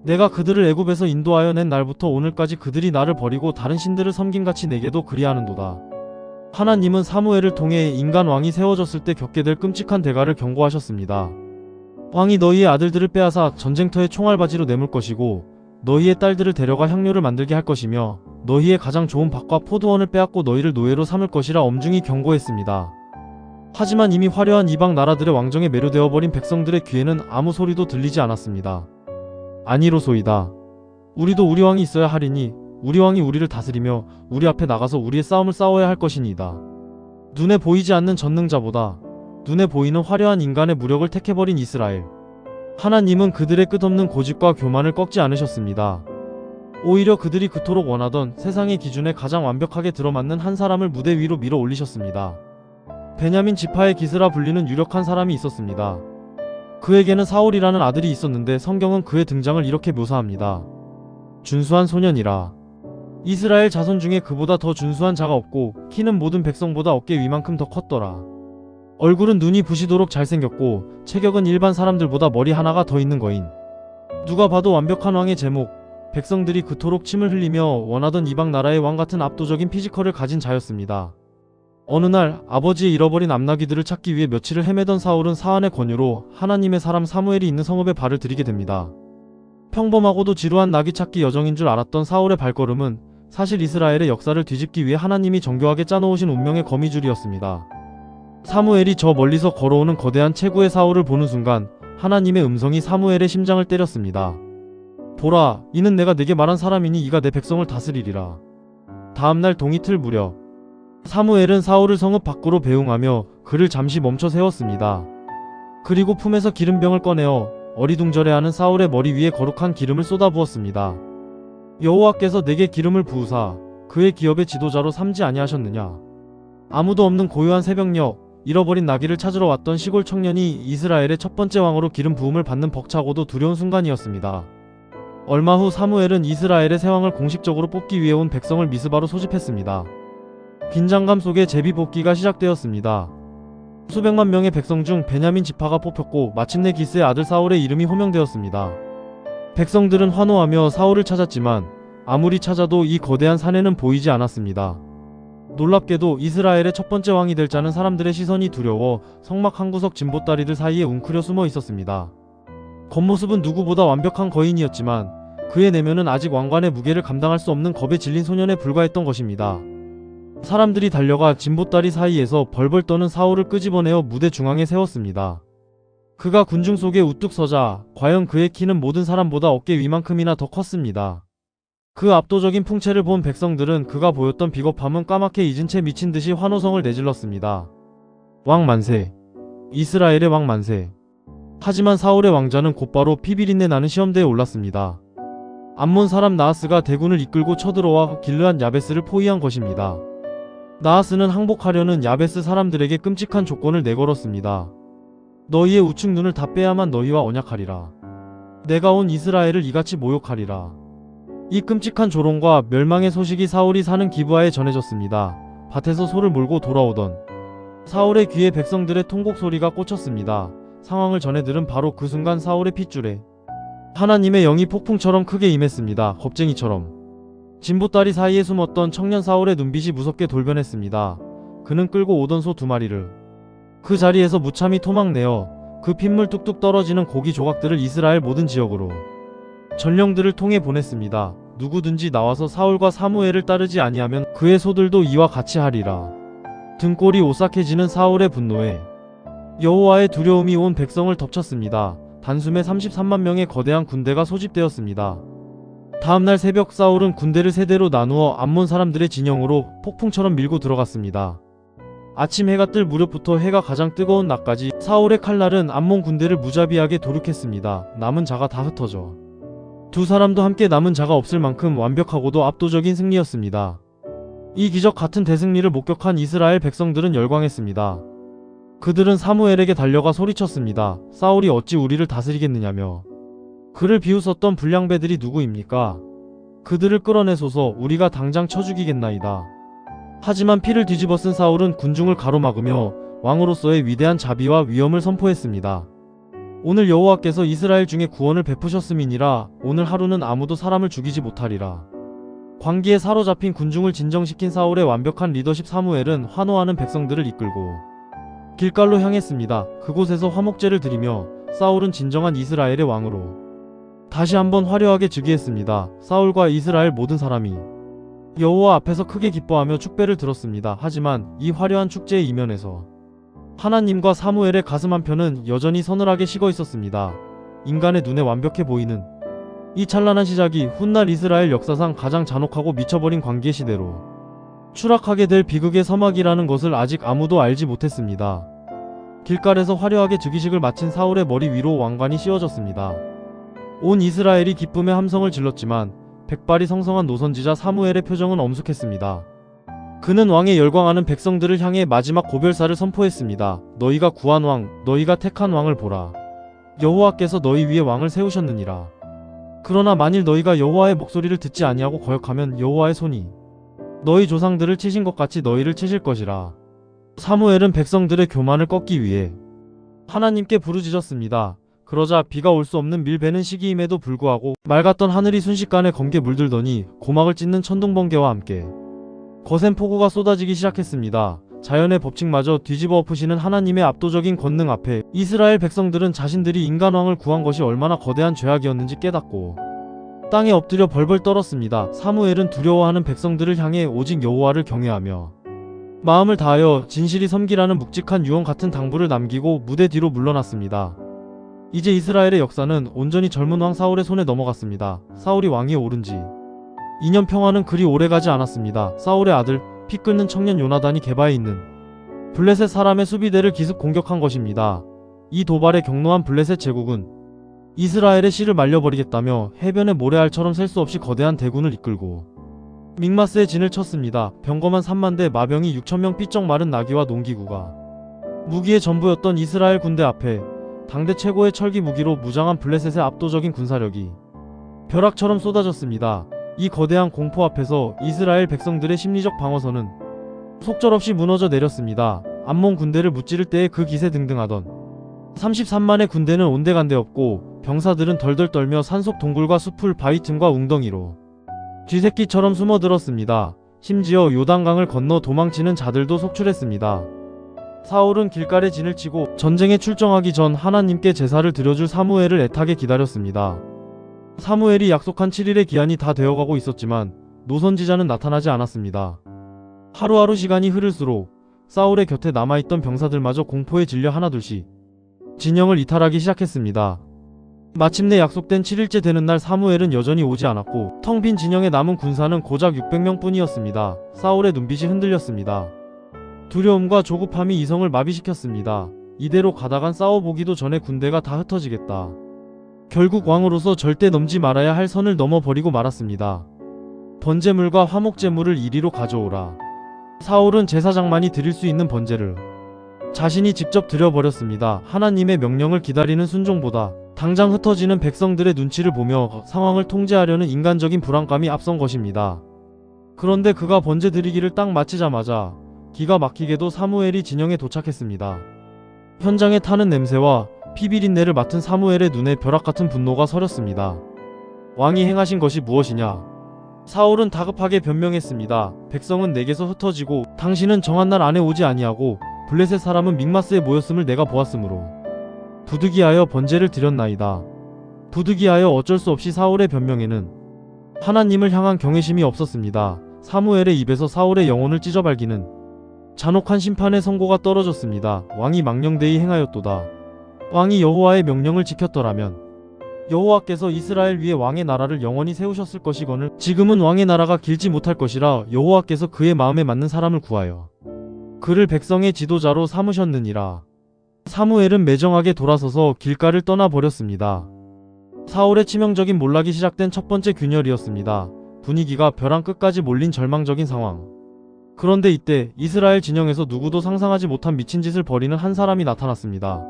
Speaker 1: 내가 그들을 애굽에서 인도하여 낸 날부터 오늘까지 그들이 나를 버리고 다른 신들을 섬김같이 내게도 그리하는도다. 하나님은 사무엘을 통해 인간 왕이 세워졌을 때 겪게 될 끔찍한 대가를 경고하셨습니다. 왕이 너희의 아들들을 빼앗아 전쟁터의 총알바지로 내몰 것이고 너희의 딸들을 데려가 향료를 만들게 할 것이며 너희의 가장 좋은 밭과 포도원을 빼앗고 너희를 노예로 삼을 것이라 엄중히 경고했습니다. 하지만 이미 화려한 이방 나라들의 왕정에 매료되어 버린 백성들의 귀에는 아무 소리도 들리지 않았습니다. 아니로소이다. 우리도 우리 왕이 있어야 하리니 우리 왕이 우리를 다스리며 우리 앞에 나가서 우리의 싸움을 싸워야 할 것이니이다. 눈에 보이지 않는 전능자보다 눈에 보이는 화려한 인간의 무력을 택해버린 이스라엘. 하나님은 그들의 끝없는 고집과 교만을 꺾지 않으셨습니다. 오히려 그들이 그토록 원하던 세상의 기준에 가장 완벽하게 들어맞는 한 사람을 무대 위로 밀어 올리셨습니다. 베냐민 지파의 기스라 불리는 유력한 사람이 있었습니다. 그에게는 사울이라는 아들이 있었는데 성경은 그의 등장을 이렇게 묘사합니다. 준수한 소년이라. 이스라엘 자손 중에 그보다 더 준수한 자가 없고 키는 모든 백성보다 어깨 위만큼 더 컸더라. 얼굴은 눈이 부시도록 잘생겼고 체격은 일반 사람들보다 머리 하나가 더 있는 거인. 누가 봐도 완벽한 왕의 제목. 백성들이 그토록 침을 흘리며 원하던 이방 나라의 왕 같은 압도적인 피지컬을 가진 자였습니다. 어느 날 아버지의 잃어버린 암나귀들을 찾기 위해 며칠을 헤매던 사울은 사안의 권유로 하나님의 사람 사무엘이 있는 성읍에 발을 들이게 됩니다. 평범하고도 지루한 나귀 찾기 여정인 줄 알았던 사울의 발걸음은 사실 이스라엘의 역사를 뒤집기 위해 하나님이 정교하게 짜놓으신 운명의 거미줄이었습니다. 사무엘이 저 멀리서 걸어오는 거대한 체구의 사울을 보는 순간 하나님의 음성이 사무엘의 심장을 때렸습니다. 보라, 이는 내가 네게 말한 사람이니 이가 내 백성을 다스리리라. 다음날 동이틀 무렵 사무엘은 사울을 성읍 밖으로 배웅하며 그를 잠시 멈춰 세웠습니다. 그리고 품에서 기름병을 꺼내어 어리둥절해하는 사울의 머리 위에 거룩한 기름을 쏟아부었습니다. 여호와께서 내게 기름을 부으사 그의 기업의 지도자로 삼지 아니하셨느냐. 아무도 없는 고요한 새벽녘 잃어버린 나귀를 찾으러 왔던 시골 청년이 이스라엘의 첫 번째 왕으로 기름 부음을 받는 벅차고도 두려운 순간이었습니다. 얼마 후 사무엘은 이스라엘의 새 왕을 공식적으로 뽑기 위해 온 백성을 미스바로 소집했습니다. 긴장감 속에 제비 뽑기가 시작되었습니다. 수백만 명의 백성 중 베냐민 지파가 뽑혔고 마침내 기스의 아들 사울의 이름이 호명되었습니다. 백성들은 환호하며 사울을 찾았지만 아무리 찾아도 이 거대한 산에는 보이지 않았습니다. 놀랍게도 이스라엘의 첫 번째 왕이 될 자는 사람들의 시선이 두려워 성막 한 구석 진보다리들 사이에 웅크려 숨어 있었습니다. 겉모습은 누구보다 완벽한 거인이었지만 그의 내면은 아직 왕관의 무게를 감당할 수 없는 겁에 질린 소년에 불과했던 것입니다. 사람들이 달려가 진보다리 사이에서 벌벌 떠는 사울을 끄집어내어 무대 중앙에 세웠습니다. 그가 군중 속에 우뚝 서자 과연 그의 키는 모든 사람보다 어깨 위만큼이나 더 컸습니다. 그 압도적인 풍채를 본 백성들은 그가 보였던 비겁함은 까맣게 잊은 채 미친 듯이 환호성을 내질렀습니다. 왕 만세! 이스라엘의 왕 만세! 하지만 사울의 왕자는 곧바로 피비린내 나는 시험대에 올랐습니다. 암몬 사람 나하스가 대군을 이끌고 쳐들어와 길르앗 야베스를 포위한 것입니다. 나하스는 항복하려는 야베스 사람들에게 끔찍한 조건을 내걸었습니다. 너희의 우측 눈을 다 빼야만 너희와 언약하리라. 내가 온 이스라엘을 이같이 모욕하리라. 이 끔찍한 조롱과 멸망의 소식이 사울이 사는 기브아에 전해졌습니다. 밭에서 소를 몰고 돌아오던 사울의 귀에 백성들의 통곡 소리가 꽂혔습니다. 상황을 전해 들은 바로 그 순간 사울의 핏줄에 하나님의 영이 폭풍처럼 크게 임했습니다. 겁쟁이처럼. 진보다리 사이에 숨었던 청년 사울의 눈빛이 무섭게 돌변했습니다. 그는 끌고 오던 소 2마리를 그 자리에서 무참히 토막내어 그 핏물 뚝뚝 떨어지는 고기 조각들을 이스라엘 모든 지역으로 전령들을 통해 보냈습니다. 누구든지 나와서 사울과 사무엘을 따르지 아니하면 그의 소들도 이와 같이 하리라. 등골이 오싹해지는 사울의 분노에 여호와의 두려움이 온 백성을 덮쳤습니다. 단숨에 33만 명의 거대한 군대가 소집되었습니다. 다음날 새벽 사울은 군대를 세 대로 나누어 암몬 사람들의 진영으로 폭풍처럼 밀고 들어갔습니다. 아침 해가 뜰 무렵부터 해가 가장 뜨거운 낮까지 사울의 칼날은 암몬 군대를 무자비하게 도륙했습니다. 남은 자가 다 흩어져 두 사람도 함께 남은 자가 없을 만큼 완벽하고도 압도적인 승리였습니다. 이 기적 같은 대승리를 목격한 이스라엘 백성들은 열광했습니다. 그들은 사무엘에게 달려가 소리쳤습니다. 사울이 어찌 우리를 다스리겠느냐며. 그를 비웃었던 불량배들이 누구입니까? 그들을 끌어내소서. 우리가 당장 쳐 죽이겠나이다. 하지만 피를 뒤집어 쓴 사울은 군중을 가로막으며 왕으로서의 위대한 자비와 위엄을 선포했습니다. 오늘 여호와께서 이스라엘 중에 구원을 베푸셨음이니라. 오늘 하루는 아무도 사람을 죽이지 못하리라. 광기에 사로잡힌 군중을 진정시킨 사울의 완벽한 리더십 사무엘은 환호하는 백성들을 이끌고 길갈로 향했습니다. 그곳에서 화목제를 드리며 사울은 진정한 이스라엘의 왕으로 다시 한번 화려하게 즉위했습니다. 사울과 이스라엘 모든 사람이 여호와 앞에서 크게 기뻐하며 축배를 들었습니다. 하지만 이 화려한 축제의 이면에서 하나님과 사무엘의 가슴 한편은 여전히 서늘하게 식어 있었습니다. 인간의 눈에 완벽해 보이는 이 찬란한 시작이 훗날 이스라엘 역사상 가장 잔혹하고 미쳐버린 관계 시대로 추락하게 될 비극의 서막이라는 것을 아직 아무도 알지 못했습니다. 길갈에서 화려하게 즉위식을 마친 사울의 머리 위로 왕관이 씌워졌습니다. 온 이스라엘이 기쁨의 함성을 질렀지만 백발이 성성한 노선지자 사무엘의 표정은 엄숙했습니다. 그는 왕에 열광하는 백성들을 향해 마지막 고별사를 선포했습니다. 너희가 구한 왕, 너희가 택한 왕을 보라. 여호와께서 너희 위에 왕을 세우셨느니라. 그러나 만일 너희가 여호와의 목소리를 듣지 아니하고 거역하면 여호와의 손이 너희 조상들을 치신 것 같이 너희를 치실 것이라. 사무엘은 백성들의 교만을 꺾기 위해 하나님께 부르짖었습니다. 그러자 비가 올 수 없는 밀베는 시기임에도 불구하고 맑았던 하늘이 순식간에 검게 물들더니 고막을 찢는 천둥번개와 함께 거센 폭우가 쏟아지기 시작했습니다. 자연의 법칙마저 뒤집어 엎으시는 하나님의 압도적인 권능 앞에 이스라엘 백성들은 자신들이 인간왕을 구한 것이 얼마나 거대한 죄악이었는지 깨닫고 땅에 엎드려 벌벌 떨었습니다. 사무엘은 두려워하는 백성들을 향해 오직 여호와를 경외하며 마음을 다하여 진실이 섬기라는 묵직한 유언 같은 당부를 남기고 무대 뒤로 물러났습니다. 이제 이스라엘의 역사는 온전히 젊은 왕 사울의 손에 넘어갔습니다. 사울이 왕위에 오른 지 2년 평화는 그리 오래가지 않았습니다. 사울의 아들, 피 끓는 청년 요나단이 게바에 있는 블레셋 사람의 수비대를 기습 공격한 것입니다. 이 도발에 격노한 블레셋 제국은 이스라엘의 씨를 말려버리겠다며 해변의 모래알처럼 셀 수 없이 거대한 대군을 이끌고 믹마스에 진을 쳤습니다. 병거만 3만 대, 마병이 6,000명, 삐쩍 마른 나귀와 농기구가 무기의 전부였던 이스라엘 군대 앞에 당대 최고의 철기 무기로 무장한 블레셋의 압도적인 군사력이 벼락처럼 쏟아졌습니다. 이 거대한 공포 앞에서 이스라엘 백성들의 심리적 방어선은 속절없이 무너져 내렸습니다. 암몬 군대를 무찌를 때의 그 기세 등등하던 33만의 군대는 온데간데 없고 병사들은 덜덜 떨며 산속 동굴과 숲을 바위 틈과 웅덩이로 쥐새끼처럼 숨어들었습니다. 심지어 요단강을 건너 도망치는 자들도 속출했습니다. 사울은 길갈에 진을 치고 전쟁에 출정하기 전 하나님께 제사를 드려줄 사무엘을 애타게 기다렸습니다. 사무엘이 약속한 7일의 기한이 다 되어가고 있었지만 노선지자는 나타나지 않았습니다. 하루하루 시간이 흐를수록 사울의 곁에 남아있던 병사들마저 공포에 질려 하나둘씩 진영을 이탈하기 시작했습니다. 마침내 약속된 7일째 되는 날 사무엘은 여전히 오지 않았고 텅 빈 진영에 남은 군사는 고작 600명 뿐이었습니다. 사울의 눈빛이 흔들렸습니다. 두려움과 조급함이 이성을 마비시켰습니다. 이대로 가다간 싸워보기도 전에 군대가 다 흩어지겠다. 결국 왕으로서 절대 넘지 말아야 할 선을 넘어버리고 말았습니다. 번제물과 화목제물을 이리로 가져오라. 사울은 제사장만이 드릴 수 있는 번제를 자신이 직접 드려버렸습니다. 하나님의 명령을 기다리는 순종보다 당장 흩어지는 백성들의 눈치를 보며 상황을 통제하려는 인간적인 불안감이 앞선 것입니다. 그런데 그가 번제 드리기를 딱 마치자마자 기가 막히게도 사무엘이 진영에 도착했습니다. 현장에 타는 냄새와 피비린내를 맡은 사무엘의 눈에 벼락같은 분노가 서렸습니다. 왕이 행하신 것이 무엇이냐? 사울은 다급하게 변명했습니다. 백성은 내게서 흩어지고 당신은 정한 날 안에 오지 아니하고 블레셋 사람은 믹마스에 모였음을 내가 보았으므로 부득이하여 번제를 드렸나이다. 부득이하여 어쩔 수 없이 사울의 변명에는 하나님을 향한 경외심이 없었습니다. 사무엘의 입에서 사울의 영혼을 찢어발기는 잔혹한 심판의 선고가 떨어졌습니다. 왕이 망령되이 행하였도다. 왕이 여호와의 명령을 지켰더라면 여호와께서 이스라엘 위에 왕의 나라를 영원히 세우셨을 것이거늘 지금은 왕의 나라가 길지 못할 것이라 여호와께서 그의 마음에 맞는 사람을 구하여 그를 백성의 지도자로 삼으셨느니라. 사무엘은 매정하게 돌아서서 길가를 떠나버렸습니다. 사울의 치명적인 몰락이 시작된 첫 번째 균열이었습니다. 분위기가 벼랑 끝까지 몰린 절망적인 상황. 그런데 이때 이스라엘 진영에서 누구도 상상하지 못한 미친 짓을 벌이는 한 사람이 나타났습니다.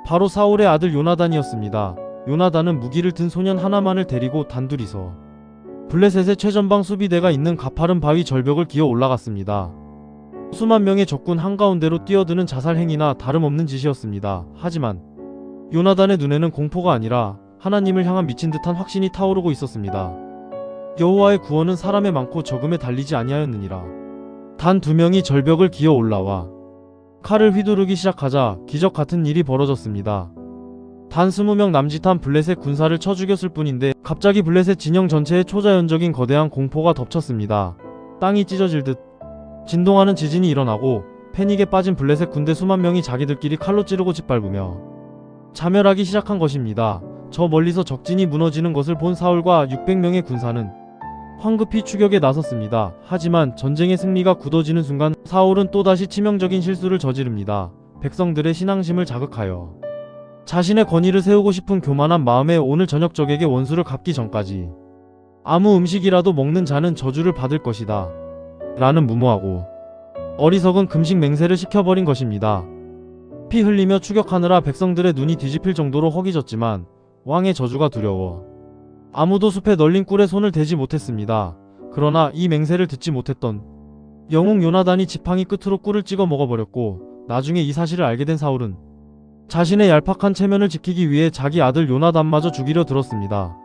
Speaker 1: 바로 사울의 아들 요나단이었습니다. 요나단은 무기를 든 소년 하나만을 데리고 단둘이서 블레셋의 최전방 수비대가 있는 가파른 바위 절벽을 기어 올라갔습니다. 수만 명의 적군 한가운데로 뛰어드는 자살 행위나 다름없는 짓이었습니다. 하지만 요나단의 눈에는 공포가 아니라 하나님을 향한 미친 듯한 확신이 타오르고 있었습니다. 여호와의 구원은 사람의 많고 적음에 달리지 아니하였느니라. 단 2명이 절벽을 기어 올라와 칼을 휘두르기 시작하자 기적 같은 일이 벌어졌습니다. 단 20명 남짓한 블레셋 군사를 쳐 죽였을 뿐인데 갑자기 블레셋 진영 전체에 초자연적인 거대한 공포가 덮쳤습니다. 땅이 찢어질 듯 진동하는 지진이 일어나고 패닉에 빠진 블레셋 군대 수만 명이 자기들끼리 칼로 찌르고 짓밟으며 자멸하기 시작한 것입니다. 저 멀리서 적진이 무너지는 것을 본 사울과 600명의 군사는 황급히 추격에 나섰습니다. 하지만 전쟁의 승리가 굳어지는 순간 사울은 또다시 치명적인 실수를 저지릅니다. 백성들의 신앙심을 자극하여 자신의 권위를 세우고 싶은 교만한 마음에 오늘 저녁 적에게 원수를 갚기 전까지 아무 음식이라도 먹는 자는 저주를 받을 것이다 라는 무모하고 어리석은 금식 맹세를 시켜버린 것입니다. 피 흘리며 추격하느라 백성들의 눈이 뒤집힐 정도로 허기졌지만 왕의 저주가 두려워 아무도 숲에 널린 꿀에 손을 대지 못했습니다. 그러나 이 맹세를 듣지 못했던 영웅 요나단이 지팡이 끝으로 꿀을 찍어 먹어버렸고, 나중에 이 사실을 알게 된 사울은 자신의 얄팍한 체면을 지키기 위해 자기 아들 요나단마저 죽이려 들었습니다.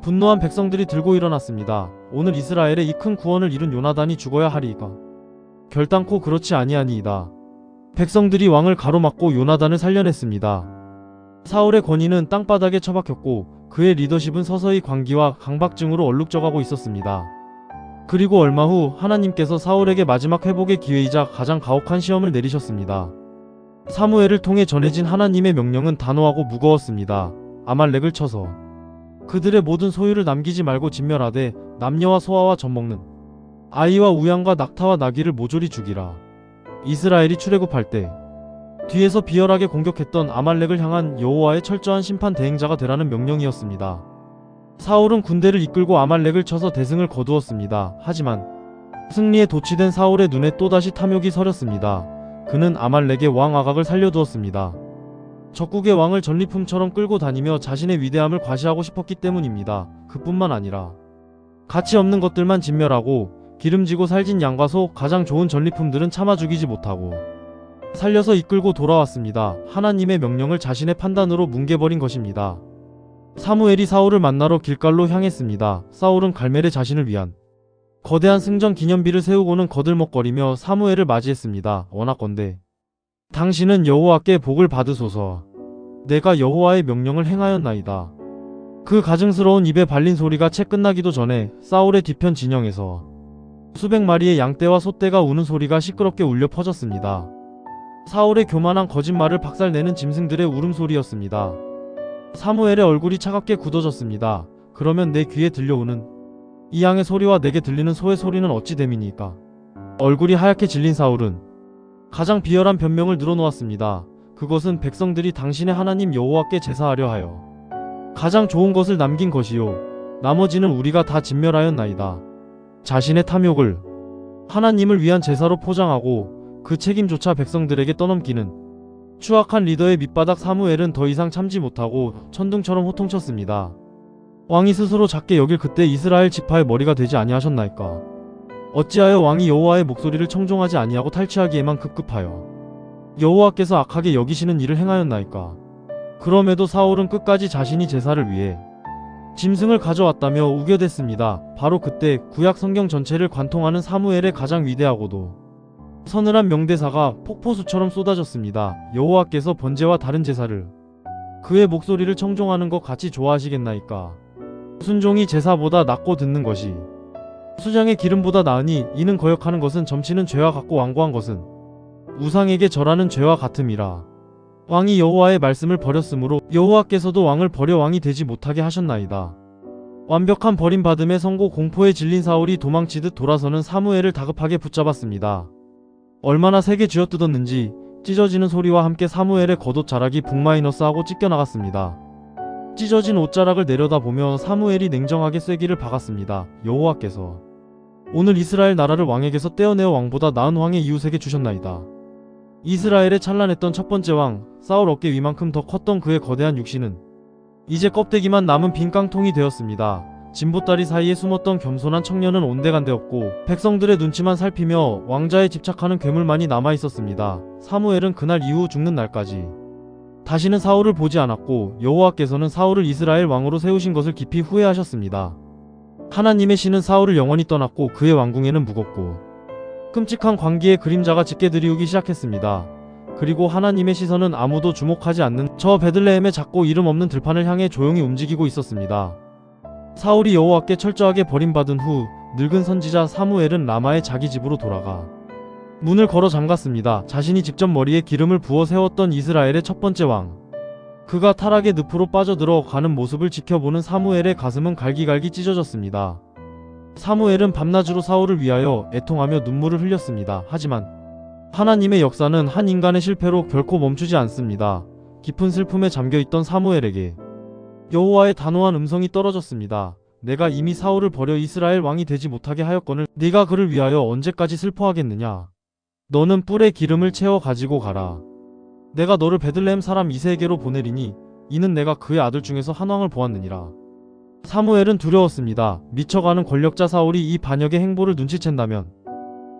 Speaker 1: 분노한 백성들이 들고 일어났습니다. 오늘 이스라엘의 이 큰 구원을 이룬 요나단이 죽어야 하리이까. 결단코 그렇지 아니하니이다. 백성들이 왕을 가로막고 요나단을 살려냈습니다. 사울의 권위는 땅바닥에 처박혔고 그의 리더십은 서서히 광기와 강박증으로 얼룩져가고 있었습니다. 그리고 얼마 후 하나님께서 사울에게 마지막 회복의 기회이자 가장 가혹한 시험을 내리셨습니다. 사무엘을 통해 전해진 하나님의 명령은 단호하고 무거웠습니다. 아말렉을 쳐서 그들의 모든 소유를 남기지 말고 진멸하되 남녀와 소아와 젖먹는 아이와 우양과 낙타와 나귀를 모조리 죽이라. 이스라엘이 출애굽할 때 뒤에서 비열하게 공격했던 아말렉을 향한 여호와의 철저한 심판 대행자가 되라는 명령이었습니다. 사울은 군대를 이끌고 아말렉을 쳐서 대승을 거두었습니다. 하지만 승리에 도취된 사울의 눈에 또다시 탐욕이 서렸습니다. 그는 아말렉의 왕 아각을 살려두었습니다. 적국의 왕을 전리품처럼 끌고 다니며 자신의 위대함을 과시하고 싶었기 때문입니다. 그뿐만 아니라 가치 없는 것들만 진멸하고 기름지고 살진 양과 소, 가장 좋은 전리품들은 차마 죽이지 못하고 살려서 이끌고 돌아왔습니다. 하나님의 명령을 자신의 판단으로 뭉개버린 것입니다. 사무엘이 사울을 만나러 길갈로 향했습니다. 사울은 갈멜에 자신을 위한 거대한 승전 기념비를 세우고는 거들먹거리며 사무엘을 맞이했습니다. 원하건대 당신은 여호와께 복을 받으소서. 내가 여호와의 명령을 행하였나이다. 그 가증스러운 입에 발린 소리가 채 끝나기도 전에 사울의 뒤편 진영에서 수백 마리의 양떼와 소떼가 우는 소리가 시끄럽게 울려 퍼졌습니다. 사울의 교만한 거짓말을 박살내는 짐승들의 울음소리였습니다. 사무엘의 얼굴이 차갑게 굳어졌습니다. 그러면 내 귀에 들려오는 이 양의 소리와 내게 들리는 소의 소리는 어찌 됨이니까? 얼굴이 하얗게 질린 사울은 가장 비열한 변명을 늘어놓았습니다. 그것은 백성들이 당신의 하나님 여호와께 제사하려 하여 가장 좋은 것을 남긴 것이요 나머지는 우리가 다 진멸하였나이다. 자신의 탐욕을 하나님을 위한 제사로 포장하고 그 책임조차 백성들에게 떠넘기는 추악한 리더의 밑바닥 사무엘은 더 이상 참지 못하고 천둥처럼 호통쳤습니다. 왕이 스스로 작게 여길 그때 이스라엘 지파의 머리가 되지 아니하셨나이까? 어찌하여 왕이 여호와의 목소리를 청종하지 아니하고 탈취하기에만 급급하여 여호와께서 악하게 여기시는 일을 행하였나이까? 그럼에도 사울은 끝까지 자신이 제사를 위해 짐승을 가져왔다며 우겨댔습니다. 바로 그때 구약 성경 전체를 관통하는 사무엘의 가장 위대하고도 서늘한 명대사가 폭포수처럼 쏟아졌습니다. 여호와께서 번제와 다른 제사를 그의 목소리를 청종하는 것 같이 좋아하시겠나이까? 순종이 제사보다 낫고 듣는 것이 수장의 기름보다 나으니 이는 거역하는 것은 점치는 죄와 같고 완고한 것은 우상에게 절하는 죄와 같음이라. 왕이 여호와의 말씀을 버렸으므로 여호와께서도 왕을 버려 왕이 되지 못하게 하셨나이다. 완벽한 버림받음에 성고 공포에 질린 사울이 도망치듯 돌아서는 사무엘을 다급하게 붙잡았습니다. 얼마나 세게 쥐어뜯었는지 찢어지는 소리와 함께 사무엘의 겉옷 자락이 북마이너스하고 찢겨나갔습니다. 찢어진 옷자락을 내려다보며 사무엘이 냉정하게 쐐기를 박았습니다. 여호와께서 오늘 이스라엘 나라를 왕에게서 떼어내어 왕보다 나은 왕의 이웃에게 주셨나이다. 이스라엘에 찬란했던 첫 번째 왕 사울 어깨 위만큼 더 컸던 그의 거대한 육신은 이제 껍데기만 남은 빈 깡통이 되었습니다. 진보다리 사이에 숨었던 겸손한 청년은 온데간데없고 백성들의 눈치만 살피며 왕자에 집착하는 괴물만이 남아있었습니다. 사무엘은 그날 이후 죽는 날까지 다시는 사울을 보지 않았고 여호와께서는 사울을 이스라엘 왕으로 세우신 것을 깊이 후회하셨습니다. 하나님의 신은 사울을 영원히 떠났고 그의 왕궁에는 무겁고 끔찍한 광기의 그림자가 짙게 드리우기 시작했습니다. 그리고 하나님의 시선은 아무도 주목하지 않는 저 베들레헴의 작고 이름 없는 들판을 향해 조용히 움직이고 있었습니다. 사울이 여호와께 철저하게 버림받은 후 늙은 선지자 사무엘은 라마의 자기 집으로 돌아가 문을 걸어 잠갔습니다. 자신이 직접 머리에 기름을 부어 세웠던 이스라엘의 첫 번째 왕 그가 타락의 늪으로 빠져들어 가는 모습을 지켜보는 사무엘의 가슴은 갈기갈기 찢어졌습니다. 사무엘은 밤낮으로 사울을 위하여 애통하며 눈물을 흘렸습니다. 하지만 하나님의 역사는 한 인간의 실패로 결코 멈추지 않습니다. 깊은 슬픔에 잠겨있던 사무엘에게 여호와의 단호한 음성이 떨어졌습니다. 내가 이미 사울을 버려 이스라엘 왕이 되지 못하게 하였거늘 네가 그를 위하여 언제까지 슬퍼하겠느냐. 너는 뿔에 기름을 채워 가지고 가라. 내가 너를 베들레헴 사람 이새에게로 보내리니 이는 내가 그의 아들 중에서 한 왕을 보았느니라. 사무엘은 두려웠습니다. 미쳐가는 권력자 사울이 이 반역의 행보를 눈치챈다면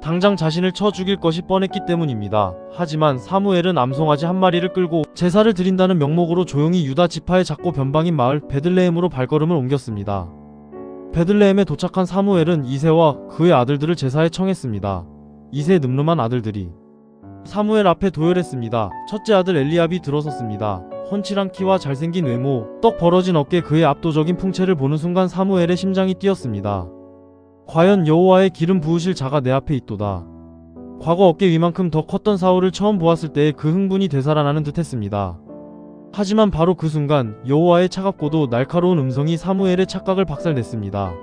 Speaker 1: 당장 자신을 쳐 죽일 것이 뻔했기 때문입니다. 하지만 사무엘은 암송아지 한 마리를 끌고 제사를 드린다는 명목으로 조용히 유다 지파의 작고 변방인 마을 베들레헴으로 발걸음을 옮겼습니다. 베들레헴에 도착한 사무엘은 이새와 그의 아들들을 제사에 청했습니다. 이새의 늠름한 아들들이 사무엘 앞에 도열했습니다. 첫째 아들 엘리압이 들어섰습니다. 훤칠한 키와 잘생긴 외모, 떡 벌어진 어깨, 그의 압도적인 풍채를 보는 순간 사무엘의 심장이 뛰었습니다. 과연 여호와의 기름 부으실 자가 내 앞에 있도다. 과거 어깨 위만큼 더 컸던 사울을 처음 보았을 때의 그 흥분이 되살아나는 듯 했습니다. 하지만 바로 그 순간 여호와의 차갑고도 날카로운 음성이 사무엘의 착각을 박살냈습니다.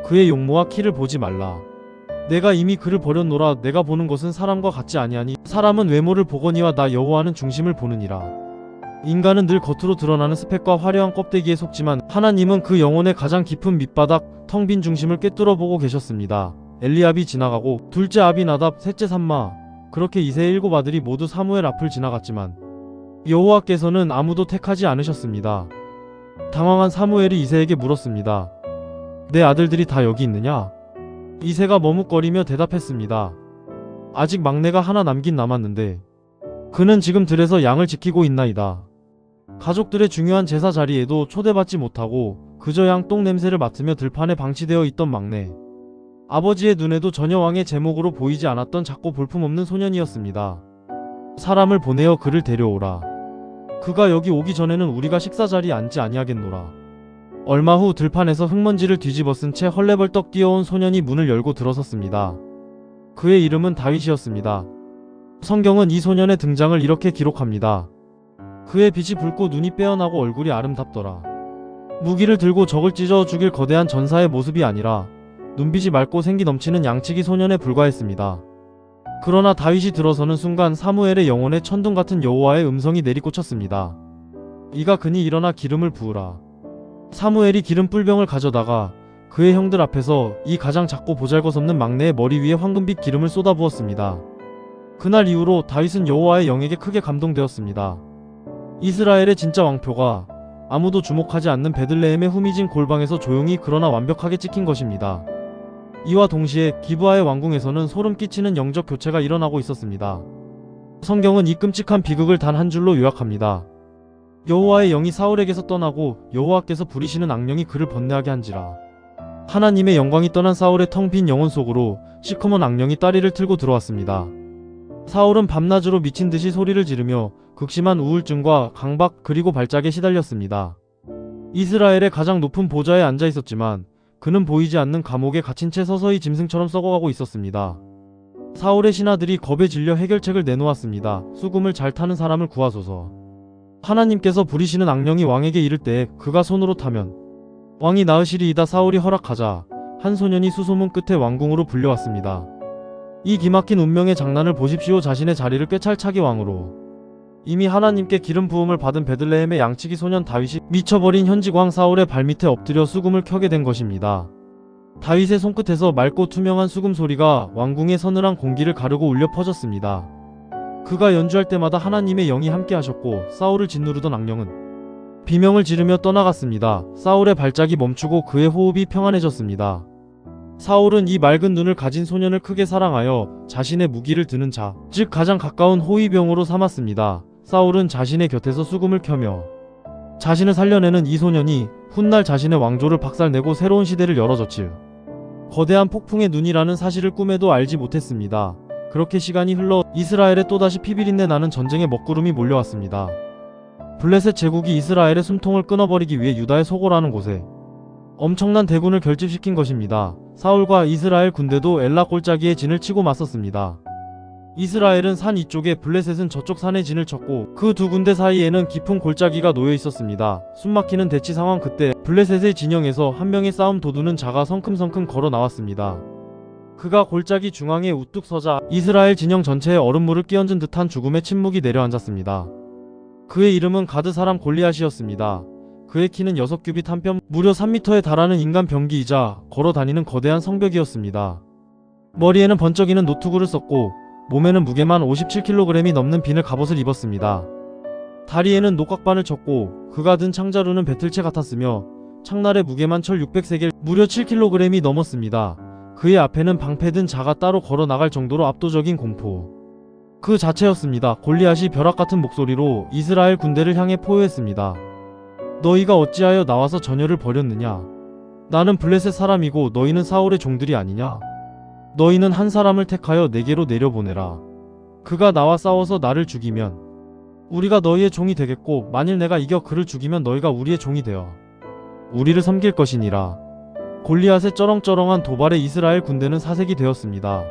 Speaker 1: 그의 용모와 키를 보지 말라. 내가 이미 그를 버렸노라. 내가 보는 것은 사람과 같지 아니하니 사람은 외모를 보거니와 나 여호와는 중심을 보느니라. 인간은 늘 겉으로 드러나는 스펙과 화려한 껍데기에 속지만 하나님은 그 영혼의 가장 깊은 밑바닥, 텅 빈 중심을 꿰뚫어 보고 계셨습니다. 엘리압이 지나가고 둘째 아비나답, 셋째 삼마, 그렇게 이새의 7 아들이 모두 사무엘 앞을 지나갔지만 여호와께서는 아무도 택하지 않으셨습니다. 당황한 사무엘이 이새에게 물었습니다. 내 아들들이 다 여기 있느냐? 이새가 머뭇거리며 대답했습니다. 아직 막내가 하나 남긴 남았는데 그는 지금 들에서 양을 지키고 있나이다. 가족들의 중요한 제사 자리에도 초대받지 못하고 그저 양 똥 냄새를 맡으며 들판에 방치되어 있던 막내. 아버지의 눈에도 전혀 왕의 제목으로 보이지 않았던 작고 볼품없는 소년이었습니다. 사람을 보내어 그를 데려오라. 그가 여기 오기 전에는 우리가 식사 자리에 앉지 아니하겠노라. 얼마 후 들판에서 흙먼지를 뒤집어 쓴 채 헐레벌떡 뛰어온 소년이 문을 열고 들어섰습니다. 그의 이름은 다윗이었습니다. 성경은 이 소년의 등장을 이렇게 기록합니다. 그의 빛이 붉고 눈이 빼어나고 얼굴이 아름답더라. 무기를 들고 적을 찢어 죽일 거대한 전사의 모습이 아니라 눈빛이 맑고 생기 넘치는 양치기 소년에 불과했습니다. 그러나 다윗이 들어서는 순간 사무엘의 영혼에 천둥같은 여호와의 음성이 내리꽂혔습니다. 이가 그니 일어나 기름을 부으라. 사무엘이 기름 뿔병을 가져다가 그의 형들 앞에서 이 가장 작고 보잘것없는 막내의 머리 위에 황금빛 기름을 쏟아부었습니다. 그날 이후로 다윗은 여호와의 영에게 크게 감동되었습니다. 이스라엘의 진짜 왕표가 아무도 주목하지 않는 베들레헴의 후미진 골방에서 조용히 그러나 완벽하게 찍힌 것입니다. 이와 동시에 기브아의 왕궁에서는 소름 끼치는 영적 교체가 일어나고 있었습니다. 성경은 이 끔찍한 비극을 단 한 줄로 요약합니다. 여호와의 영이 사울에게서 떠나고 여호와께서 부리시는 악령이 그를 번뇌하게 한지라. 하나님의 영광이 떠난 사울의 텅 빈 영혼 속으로 시커먼 악령이 다리를 틀고 들어왔습니다. 사울은 밤낮으로 미친 듯이 소리를 지르며 극심한 우울증과 강박 그리고 발작에 시달렸습니다. 이스라엘의 가장 높은 보좌에 앉아 있었지만 그는 보이지 않는 감옥에 갇힌 채 서서히 짐승처럼 썩어가고 있었습니다. 사울의 신하들이 겁에 질려 해결책을 내놓았습니다. 수금을 잘 타는 사람을 구하소서. 하나님께서 부리시는 악령이 왕에게 이를 때에 그가 손으로 타면 왕이 나으시리이다. 사울이 허락하자 한 소년이 수소문 끝에 왕궁으로 불려왔습니다. 이 기막힌 운명의 장난을 보십시오. 자신의 자리를 꿰찰 차기 왕으로 이미 하나님께 기름 부음을 받은 베들레헴의 양치기 소년 다윗이 미쳐버린 현직 왕 사울의 발밑에 엎드려 수금을 켜게 된 것입니다. 다윗의 손끝에서 맑고 투명한 수금 소리가 왕궁의 서늘한 공기를 가르고 울려 퍼졌습니다. 그가 연주할 때마다 하나님의 영이 함께 하셨고 사울을 짓누르던 악령은 비명을 지르며 떠나갔습니다. 사울의 발작이 멈추고 그의 호흡이 평안해졌습니다. 사울은 이 맑은 눈을 가진 소년을 크게 사랑하여 자신의 무기를 드는 자, 즉 가장 가까운 호위병으로 삼았습니다. 사울은 자신의 곁에서 수금을 켜며 자신을 살려내는 이 소년이 훗날 자신의 왕조를 박살내고 새로운 시대를 열어젖힐 거대한 폭풍의 눈이라는 사실을 꿈에도 알지 못했습니다. 그렇게 시간이 흘러 이스라엘에 또다시 피비린내 나는 전쟁의 먹구름이 몰려왔습니다. 블레셋 제국이 이스라엘의 숨통을 끊어버리기 위해 유다의 소고라는 곳에 엄청난 대군을 결집시킨 것입니다. 사울과 이스라엘 군대도 엘라 골짜기에 진을 치고 맞섰습니다. 이스라엘은 산 이쪽에, 블레셋은 저쪽 산에 진을 쳤고 그 두 군데 사이에는 깊은 골짜기가 놓여 있었습니다. 숨막히는 대치 상황. 그때 블레셋의 진영에서 한 명의 싸움 도두는 자가 성큼성큼 걸어 나왔습니다. 그가 골짜기 중앙에 우뚝 서자 이스라엘 진영 전체에 얼음물을 끼얹은 듯한 죽음의 침묵이 내려앉았습니다. 그의 이름은 가드 사람 골리앗이었습니다. 그의 키는 6규빗 한 뼘, 무려 3m에 달하는 인간 병기이자 걸어다니는 거대한 성벽이었습니다. 머리에는 번쩍이는 노트구를 썼고 몸에는 무게만 57kg이 넘는 비늘 갑옷을 입었습니다. 다리에는 녹각반을 쳤고 그가 든 창자루는 배틀채 같았으며 창날의 무게만 철 603개, 무려 7kg이 넘었습니다. 그의 앞에는 방패 든 자가 따로 걸어 나갈 정도로 압도적인 공포 그 자체였습니다. 골리앗이 벼락같은 목소리로 이스라엘 군대를 향해 포효했습니다. 너희가 어찌하여 나와서 전열을 벌였느냐? 나는 블레셋 사람이고 너희는 사울의 종들이 아니냐? 너희는 한 사람을 택하여 내게로 내려보내라. 그가 나와 싸워서 나를 죽이면 우리가 너희의 종이 되겠고 만일 내가 이겨 그를 죽이면 너희가 우리의 종이 되어 우리를 섬길 것이니라. 골리앗의 쩌렁쩌렁한 도발에 이스라엘 군대는 사색이 되었습니다.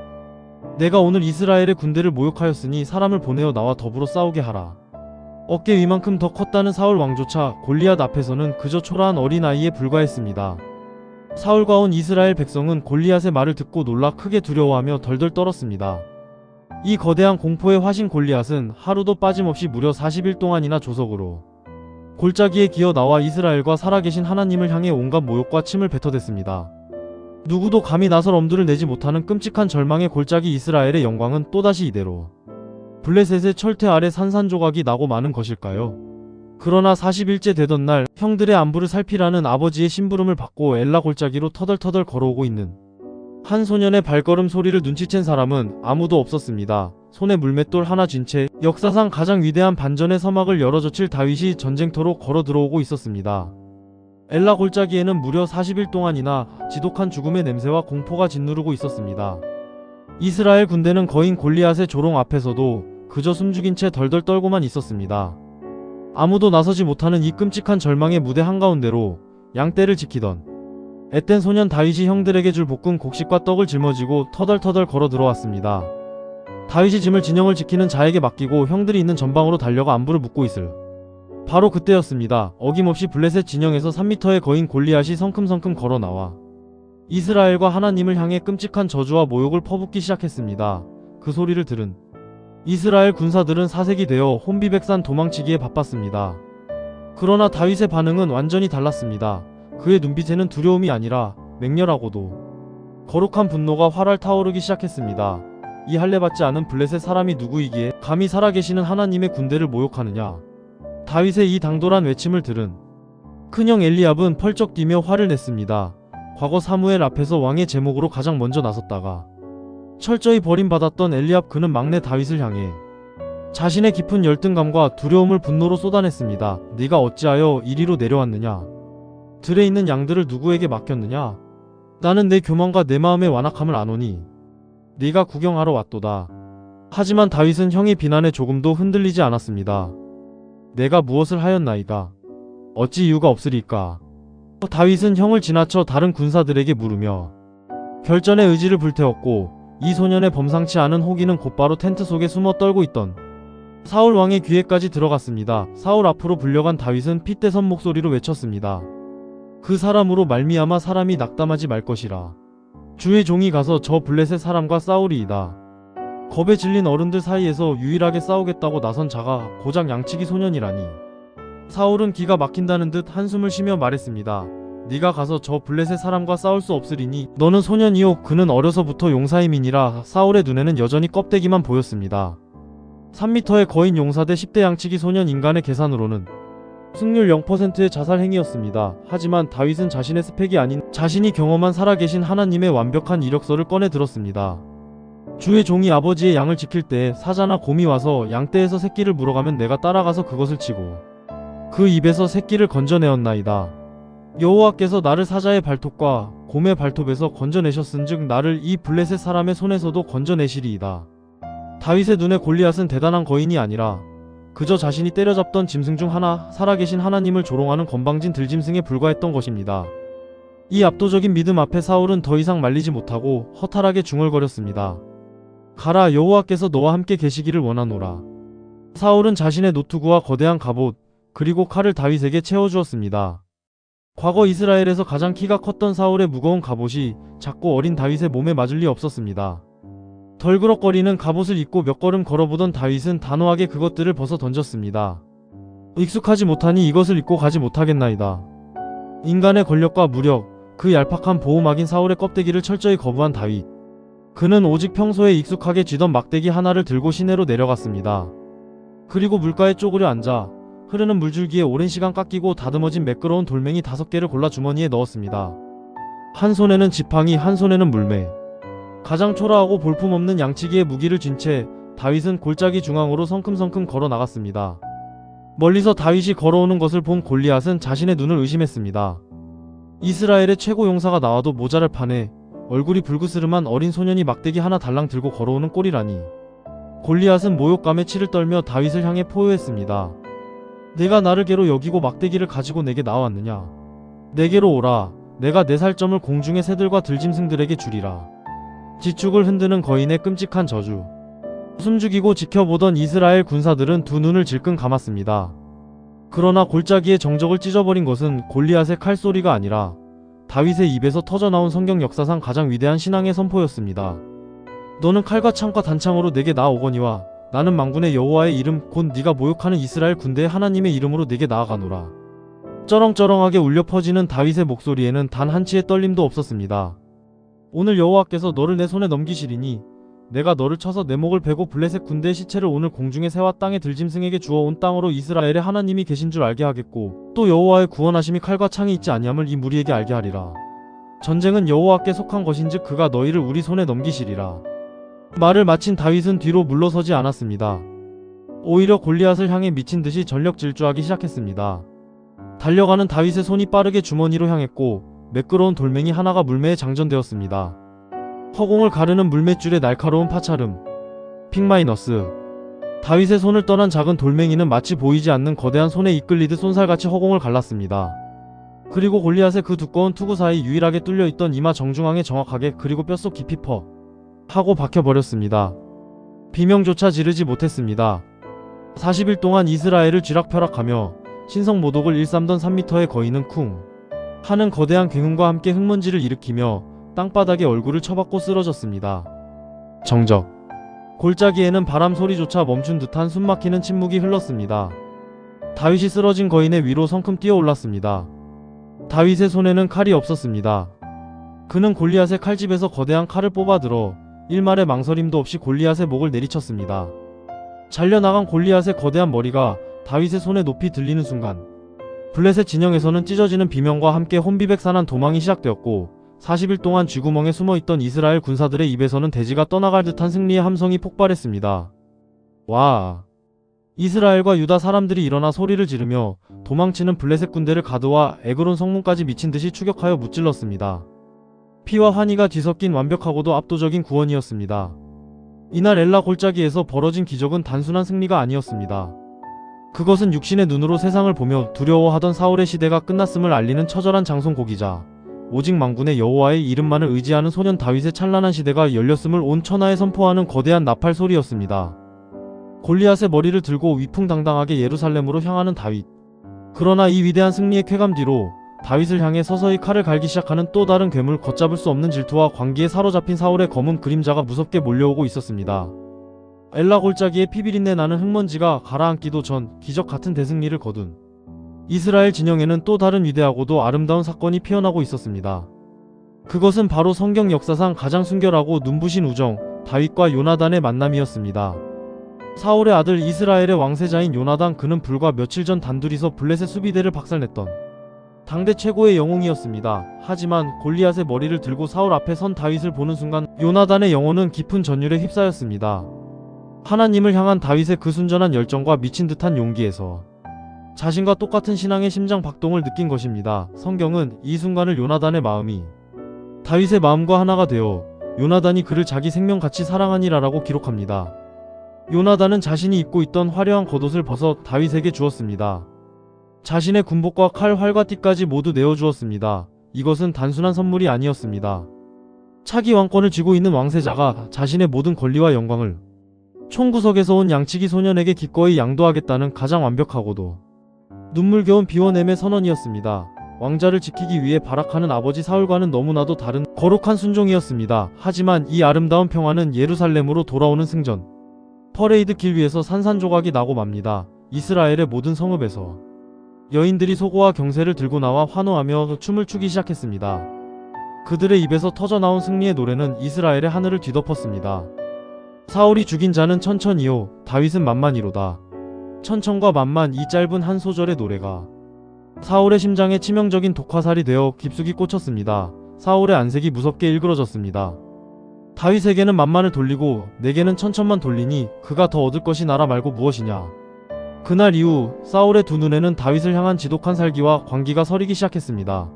Speaker 1: 내가 오늘 이스라엘의 군대를 모욕하였으니 사람을 보내어 나와 더불어 싸우게 하라. 어깨 위만큼 더 컸다는 사울 왕조차 골리앗 앞에서는 그저 초라한 어린아이에 불과했습니다. 사울과 온 이스라엘 백성은 골리앗의 말을 듣고 놀라 크게 두려워하며 덜덜 떨었습니다. 이 거대한 공포의 화신 골리앗은 하루도 빠짐없이 무려 40일 동안이나 조석으로 골짜기에 기어 나와 이스라엘과 살아계신 하나님을 향해 온갖 모욕과 침을 뱉어댔습니다. 누구도 감히 나설 엄두를 내지 못하는 끔찍한 절망의 골짜기. 이스라엘의 영광은 또다시 이대로 블레셋의 철퇴 아래 산산조각이 나고 마는 것일까요? 그러나 40일째 되던 날 형들의 안부를 살피라는 아버지의 심부름을 받고 엘라 골짜기로 터덜터덜 걸어오고 있는 한 소년의 발걸음 소리를 눈치챈 사람은 아무도 없었습니다. 손에 물맷돌 하나 쥔 채 역사상 가장 위대한 반전의 서막을 열어젖힐 다윗이 전쟁터로 걸어 들어오고 있었습니다. 엘라 골짜기에는 무려 40일 동안이나 지독한 죽음의 냄새와 공포가 짓누르고 있었습니다. 이스라엘 군대는 거인 골리앗의 조롱 앞에서도 그저 숨죽인 채 덜덜 떨고만 있었습니다. 아무도 나서지 못하는 이 끔찍한 절망의 무대 한가운데로 양떼를 지키던 앳된 소년 다윗이 형들에게 줄 볶은 곡식과 떡을 짊어지고 터덜터덜 걸어 들어왔습니다. 다윗이 짐을 진영을 지키는 자에게 맡기고 형들이 있는 전방으로 달려가 안부를 묻고 있을 바로 그때였습니다. 어김없이 블레셋 진영에서 3m의 거인 골리앗이 성큼성큼 걸어 나와 이스라엘과 하나님을 향해 끔찍한 저주와 모욕을 퍼붓기 시작했습니다. 그 소리를 들은 이스라엘 군사들은 사색이 되어 혼비백산 도망치기에 바빴습니다. 그러나 다윗의 반응은 완전히 달랐습니다. 그의 눈빛에는 두려움이 아니라 맹렬하고도 거룩한 분노가 활활 타오르기 시작했습니다. 이 할례받지 않은 블레셋 사람이 누구이기에 감히 살아계시는 하나님의 군대를 모욕하느냐? 다윗의 이 당돌한 외침을 들은 큰형 엘리압은 펄쩍 뛰며 화를 냈습니다. 과거 사무엘 앞에서 왕의 제목으로 가장 먼저 나섰다가 철저히 버림받았던 엘리압, 그는 막내 다윗을 향해 자신의 깊은 열등감과 두려움을 분노로 쏟아냈습니다. 네가 어찌하여 이리로 내려왔느냐? 들에 있는 양들을 누구에게 맡겼느냐? 나는 내 교만과 내 마음의 완악함을 아노니 네가 구경하러 왔도다. 하지만 다윗은 형의 비난에 조금도 흔들리지 않았습니다. 내가 무엇을 하였나이까? 어찌 이유가 없으리까? 다윗은 형을 지나쳐 다른 군사들에게 물으며 결전의 의지를 불태웠고 이 소년의 범상치 않은 호기는 곧바로 텐트 속에 숨어 떨고 있던 사울 왕의 귀에까지 들어갔습니다. 사울 앞으로 불려간 다윗은 핏대선 목소리로 외쳤습니다. 그 사람으로 말미암아 사람이 낙담하지 말 것이라. 주의 종이 가서 저 블레셋 사람과 싸우리이다. 겁에 질린 어른들 사이에서 유일하게 싸우겠다고 나선 자가 고작 양치기 소년이라니. 사울은 기가 막힌다는 듯 한숨을 쉬며 말했습니다. 네가 가서 저 블레셋 사람과 싸울 수 없으리니 너는 소년이요. 그는 어려서부터 용사의 민이라. 사울의 눈에는 여전히 껍데기만 보였습니다. 3m의 거인 용사 대 10대 양치기 소년. 인간의 계산으로는 승률 0%의 자살 행위였습니다. 하지만 다윗은 자신의 스펙이 아닌 자신이 경험한 살아계신 하나님의 완벽한 이력서를 꺼내 들었습니다. 주의 종이 아버지의 양을 지킬 때에 사자나 곰이 와서 양떼에서 새끼를 물어가면 내가 따라가서 그것을 치고 그 입에서 새끼를 건져내었나이다. 여호와께서 나를 사자의 발톱과 곰의 발톱에서 건져내셨은즉 나를 이 블레셋 사람의 손에서도 건져내시리이다. 다윗의 눈에 골리앗은 대단한 거인이 아니라 그저 자신이 때려잡던 짐승 중 하나, 살아계신 하나님을 조롱하는 건방진 들짐승에 불과했던 것입니다. 이 압도적인 믿음 앞에 사울은 더 이상 말리지 못하고 허탈하게 중얼거렸습니다. 가라, 여호와께서 너와 함께 계시기를 원하노라. 사울은 자신의 노트구와 거대한 갑옷 그리고 칼을 다윗에게 채워주었습니다. 과거 이스라엘에서 가장 키가 컸던 사울의 무거운 갑옷이 작고 어린 다윗의 몸에 맞을 리 없었습니다. 덜그럭거리는 갑옷을 입고 몇 걸음 걸어보던 다윗은 단호하게 그것들을 벗어 던졌습니다. 익숙하지 못하니 이것을 입고 가지 못하겠나이다. 인간의 권력과 무력, 그 얄팍한 보호막인 사울의 껍데기를 철저히 거부한 다윗. 그는 오직 평소에 익숙하게 쥐던 막대기 하나를 들고 시내로 내려갔습니다. 그리고 물가에 쪼그려 앉아 흐르는 물줄기에 오랜 시간 깎이고 다듬어진 매끄러운 돌멩이 5개를 골라 주머니에 넣었습니다. 한 손에는 지팡이, 한 손에는 물매. 가장 초라하고 볼품없는 양치기의 무기를 쥔 채 다윗은 골짜기 중앙으로 성큼성큼 걸어 나갔습니다. 멀리서 다윗이 걸어오는 것을 본 골리앗은 자신의 눈을 의심했습니다. 이스라엘의 최고 용사가 나와도 모자랄 판에 얼굴이 불그스름한 어린 소년이 막대기 하나 달랑 들고 걸어오는 꼴이라니. 골리앗은 모욕감에 치를 떨며 다윗을 향해 포효했습니다. 내가 나를 개로 여기고 막대기를 가지고 내게 나왔느냐? 내게로 오라. 내가 내 살점을 공중의 새들과 들짐승들에게 주리라. 지축을 흔드는 거인의 끔찍한 저주. 숨죽이고 지켜보던 이스라엘 군사들은 두 눈을 질끈 감았습니다. 그러나 골짜기의 정적을 찢어버린 것은 골리앗의 칼소리가 아니라 다윗의 입에서 터져나온 성경 역사상 가장 위대한 신앙의 선포였습니다. 너는 칼과 창과 단창으로 내게 나아오거니와 나는 만군의 여호와의 이름 곧 네가 모욕하는 이스라엘 군대의 하나님의 이름으로 네게 나아가노라. 쩌렁쩌렁하게 울려 퍼지는 다윗의 목소리에는 단 한치의 떨림도 없었습니다. 오늘 여호와께서 너를 내 손에 넘기시리니 내가 너를 쳐서 내 목을 베고 블레셋 군대의 시체를 오늘 공중의 새와 땅의 들짐승에게 주어 온 땅으로 이스라엘의 하나님이 계신 줄 알게 하겠고 또 여호와의 구원하심이 칼과 창이 있지 아니함을 이 무리에게 알게 하리라. 전쟁은 여호와께 속한 것인즉 그가 너희를 우리 손에 넘기시리라. 말을 마친 다윗은 뒤로 물러서지 않았습니다. 오히려 골리앗을 향해 미친듯이 전력 질주하기 시작했습니다. 달려가는 다윗의 손이 빠르게 주머니로 향했고 매끄러운 돌멩이 하나가 물매에 장전되었습니다. 허공을 가르는 물맷줄의 날카로운 파차름. 픽마이너스. 다윗의 손을 떠난 작은 돌멩이는 마치 보이지 않는 거대한 손에 이끌리듯 쏜살같이 허공을 갈랐습니다. 그리고 골리앗의 그 두꺼운 투구 사이 유일하게 뚫려있던 이마 정중앙에 정확하게 그리고 뼛속 깊이 퍼 하고 박혀버렸습니다. 비명조차 지르지 못했습니다. 40일 동안 이스라엘을 쥐락펴락하며 신성모독을 일삼던 3m의 거인은 쿵 하는 거대한 굉음과 함께 흙먼지를 일으키며 땅바닥에 얼굴을 쳐박고 쓰러졌습니다. 정적. 골짜기에는 바람 소리조차 멈춘 듯한 숨막히는 침묵이 흘렀습니다. 다윗이 쓰러진 거인의 위로 성큼 뛰어올랐습니다. 다윗의 손에는 칼이 없었습니다. 그는 골리앗의 칼집에서 거대한 칼을 뽑아들어 일말의 망설임도 없이 골리앗의 목을 내리쳤습니다. 잘려나간 골리앗의 거대한 머리가 다윗의 손에 높이 들리는 순간 블레셋 진영에서는 찢어지는 비명과 함께 혼비백산한 도망이 시작되었고 40일 동안 쥐구멍에 숨어있던 이스라엘 군사들의 입에서는 대지가 떠나갈 듯한 승리의 함성이 폭발했습니다. 와! 이스라엘과 유다 사람들이 일어나 소리를 지르며 도망치는 블레셋 군대를 가드와 에그론 성문까지 미친듯이 추격하여 무찔렀습니다. 피와 환희가 뒤섞인 완벽하고도 압도적인 구원이었습니다. 이날 엘라 골짜기에서 벌어진 기적은 단순한 승리가 아니었습니다. 그것은 육신의 눈으로 세상을 보며 두려워하던 사울의 시대가 끝났음을 알리는 처절한 장송곡이자 오직 만군의 여호와의 이름만을 의지하는 소년 다윗의 찬란한 시대가 열렸음을 온 천하에 선포하는 거대한 나팔 소리였습니다. 골리앗의 머리를 들고 위풍당당하게 예루살렘으로 향하는 다윗. 그러나 이 위대한 승리의 쾌감 뒤로 다윗을 향해 서서히 칼을 갈기 시작하는 또 다른 괴물, 걷잡을 수 없는 질투와 광기에 사로잡힌 사울의 검은 그림자가 무섭게 몰려오고 있었습니다. 엘라 골짜기에 피비린내 나는 흙먼지가 가라앉기도 전 기적 같은 대승리를 거둔 이스라엘 진영에는 또 다른 위대하고도 아름다운 사건이 피어나고 있었습니다. 그것은 바로 성경 역사상 가장 순결하고 눈부신 우정, 다윗과 요나단의 만남이었습니다. 사울의 아들 이스라엘의 왕세자인 요나단, 그는 불과 며칠 전 단둘이서 블레셋 수비대를 박살냈던 당대 최고의 영웅이었습니다. 하지만 골리앗의 머리를 들고 사울 앞에 선 다윗을 보는 순간 요나단의 영혼은 깊은 전율에 휩싸였습니다. 하나님을 향한 다윗의 그 순전한 열정과 미친 듯한 용기에서 자신과 똑같은 신앙의 심장 박동을 느낀 것입니다. 성경은 이 순간을 요나단의 마음이 다윗의 마음과 하나가 되어 요나단이 그를 자기 생명같이 사랑하니라라고 기록합니다. 요나단은 자신이 입고 있던 화려한 겉옷을 벗어 다윗에게 주었습니다. 자신의 군복과 칼, 활과 띠까지 모두 내어주었습니다. 이것은 단순한 선물이 아니었습니다. 차기 왕권을 쥐고 있는 왕세자가 자신의 모든 권리와 영광을 총구석에서 온 양치기 소년에게 기꺼이 양도하겠다는 가장 완벽하고도 눈물겨운 비워냄의 선언이었습니다. 왕자를 지키기 위해 발악하는 아버지 사울과는 너무나도 다른 거룩한 순종이었습니다. 하지만 이 아름다운 평화는 예루살렘으로 돌아오는 승전 퍼레이드 길 위에서 산산조각이 나고 맙니다. 이스라엘의 모든 성읍에서 여인들이 소고와 경세를 들고 나와 환호하며 춤을 추기 시작했습니다. 그들의 입에서 터져나온 승리의 노래는 이스라엘의 하늘을 뒤덮었습니다. 사울이 죽인 자는 천천히요, 다윗은 만만히로다. 천천과 만만, 이 짧은 한 소절의 노래가 사울의 심장에 치명적인 독화살이 되어 깊숙이 꽂혔습니다. 사울의 안색이 무섭게 일그러졌습니다. 다윗에게는 만만을 돌리고 내게는 천천만 돌리니 그가 더 얻을 것이 나라 말고 무엇이냐. 그날 이후 사울의 두 눈에는 다윗을 향한 지독한 살기와 광기가 서리기 시작했습니다.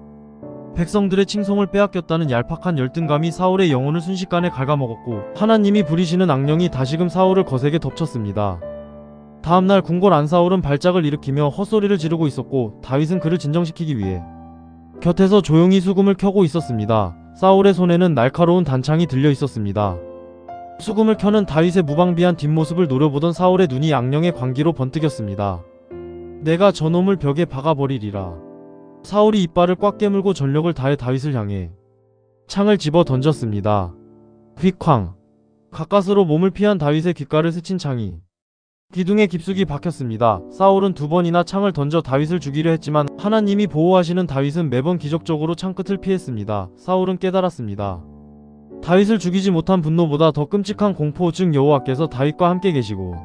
Speaker 1: 백성들의 칭송을 빼앗겼다는 얄팍한 열등감이 사울의 영혼을 순식간에 갉아먹었고 하나님이 부리시는 악령이 다시금 사울을 거세게 덮쳤습니다. 다음날 궁궐 안 사울은 발작을 일으키며 헛소리를 지르고 있었고 다윗은 그를 진정시키기 위해 곁에서 조용히 수금을 켜고 있었습니다. 사울의 손에는 날카로운 단창이 들려 있었습니다. 수금을 켜는 다윗의 무방비한 뒷모습을 노려보던 사울의 눈이 악령의 광기로 번뜩였습니다. 내가 저놈을 벽에 박아버리리라. 사울이 이빨을 꽉 깨물고 전력을 다해 다윗을 향해 창을 집어 던졌습니다. 휙쾅! 가까스로 몸을 피한 다윗의 귓가를 스친 창이 기둥에 깊숙이 박혔습니다. 사울은 두 번이나 창을 던져 다윗을 죽이려 했지만 하나님이 보호하시는 다윗은 매번 기적적으로 창끝을 피했습니다. 사울은 깨달았습니다. 다윗을 죽이지 못한 분노보다 더 끔찍한 공포, 즉 여호와께서 다윗과 함께 계시고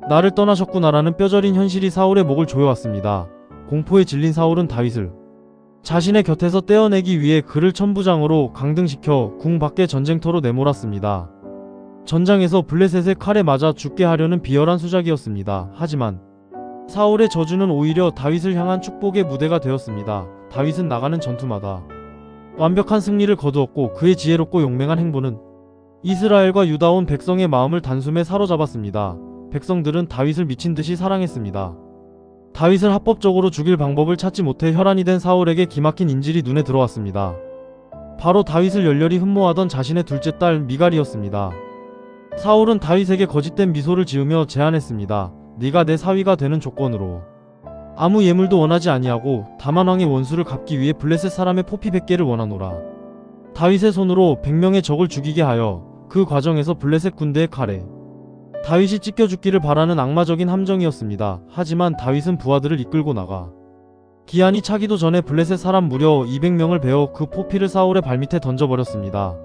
Speaker 1: 나를 떠나셨구나라는 뼈저린 현실이 사울의 목을 조여왔습니다. 공포에 질린 사울은 다윗을 자신의 곁에서 떼어내기 위해 그를 천부장으로 강등시켜 궁 밖의 전쟁터로 내몰았습니다. 전장에서 블레셋의 칼에 맞아 죽게 하려는 비열한 수작이었습니다. 하지만 사울의 저주는 오히려 다윗을 향한 축복의 무대가 되었습니다. 다윗은 나가는 전투마다 완벽한 승리를 거두었고 그의 지혜롭고 용맹한 행보는 이스라엘과 유다 온 백성의 마음을 단숨에 사로잡았습니다. 백성들은 다윗을 미친듯이 사랑했습니다. 다윗을 합법적으로 죽일 방법을 찾지 못해 혈안이 된 사울에게 기막힌 인질이 눈에 들어왔습니다. 바로 다윗을 열렬히 흠모하던 자신의 둘째 딸 미갈이었습니다. 사울은 다윗에게 거짓된 미소를 지으며 제안했습니다. 네가 내 사위가 되는 조건으로 아무 예물도 원하지 아니하고 다만 왕의 원수를 갚기 위해 블레셋 사람의 포피 100개를 원하노라. 다윗의 손으로 100명의 적을 죽이게 하여 그 과정에서 블레셋 군대의 칼에 다윗이 찢겨 죽기를 바라는 악마적인 함정이었습니다. 하지만 다윗은 부하들을 이끌고 나가 기한이 차기도 전에 블레셋 사람 무려 200명을 베어 그 포피를 사울의 발밑에 던져버렸습니다.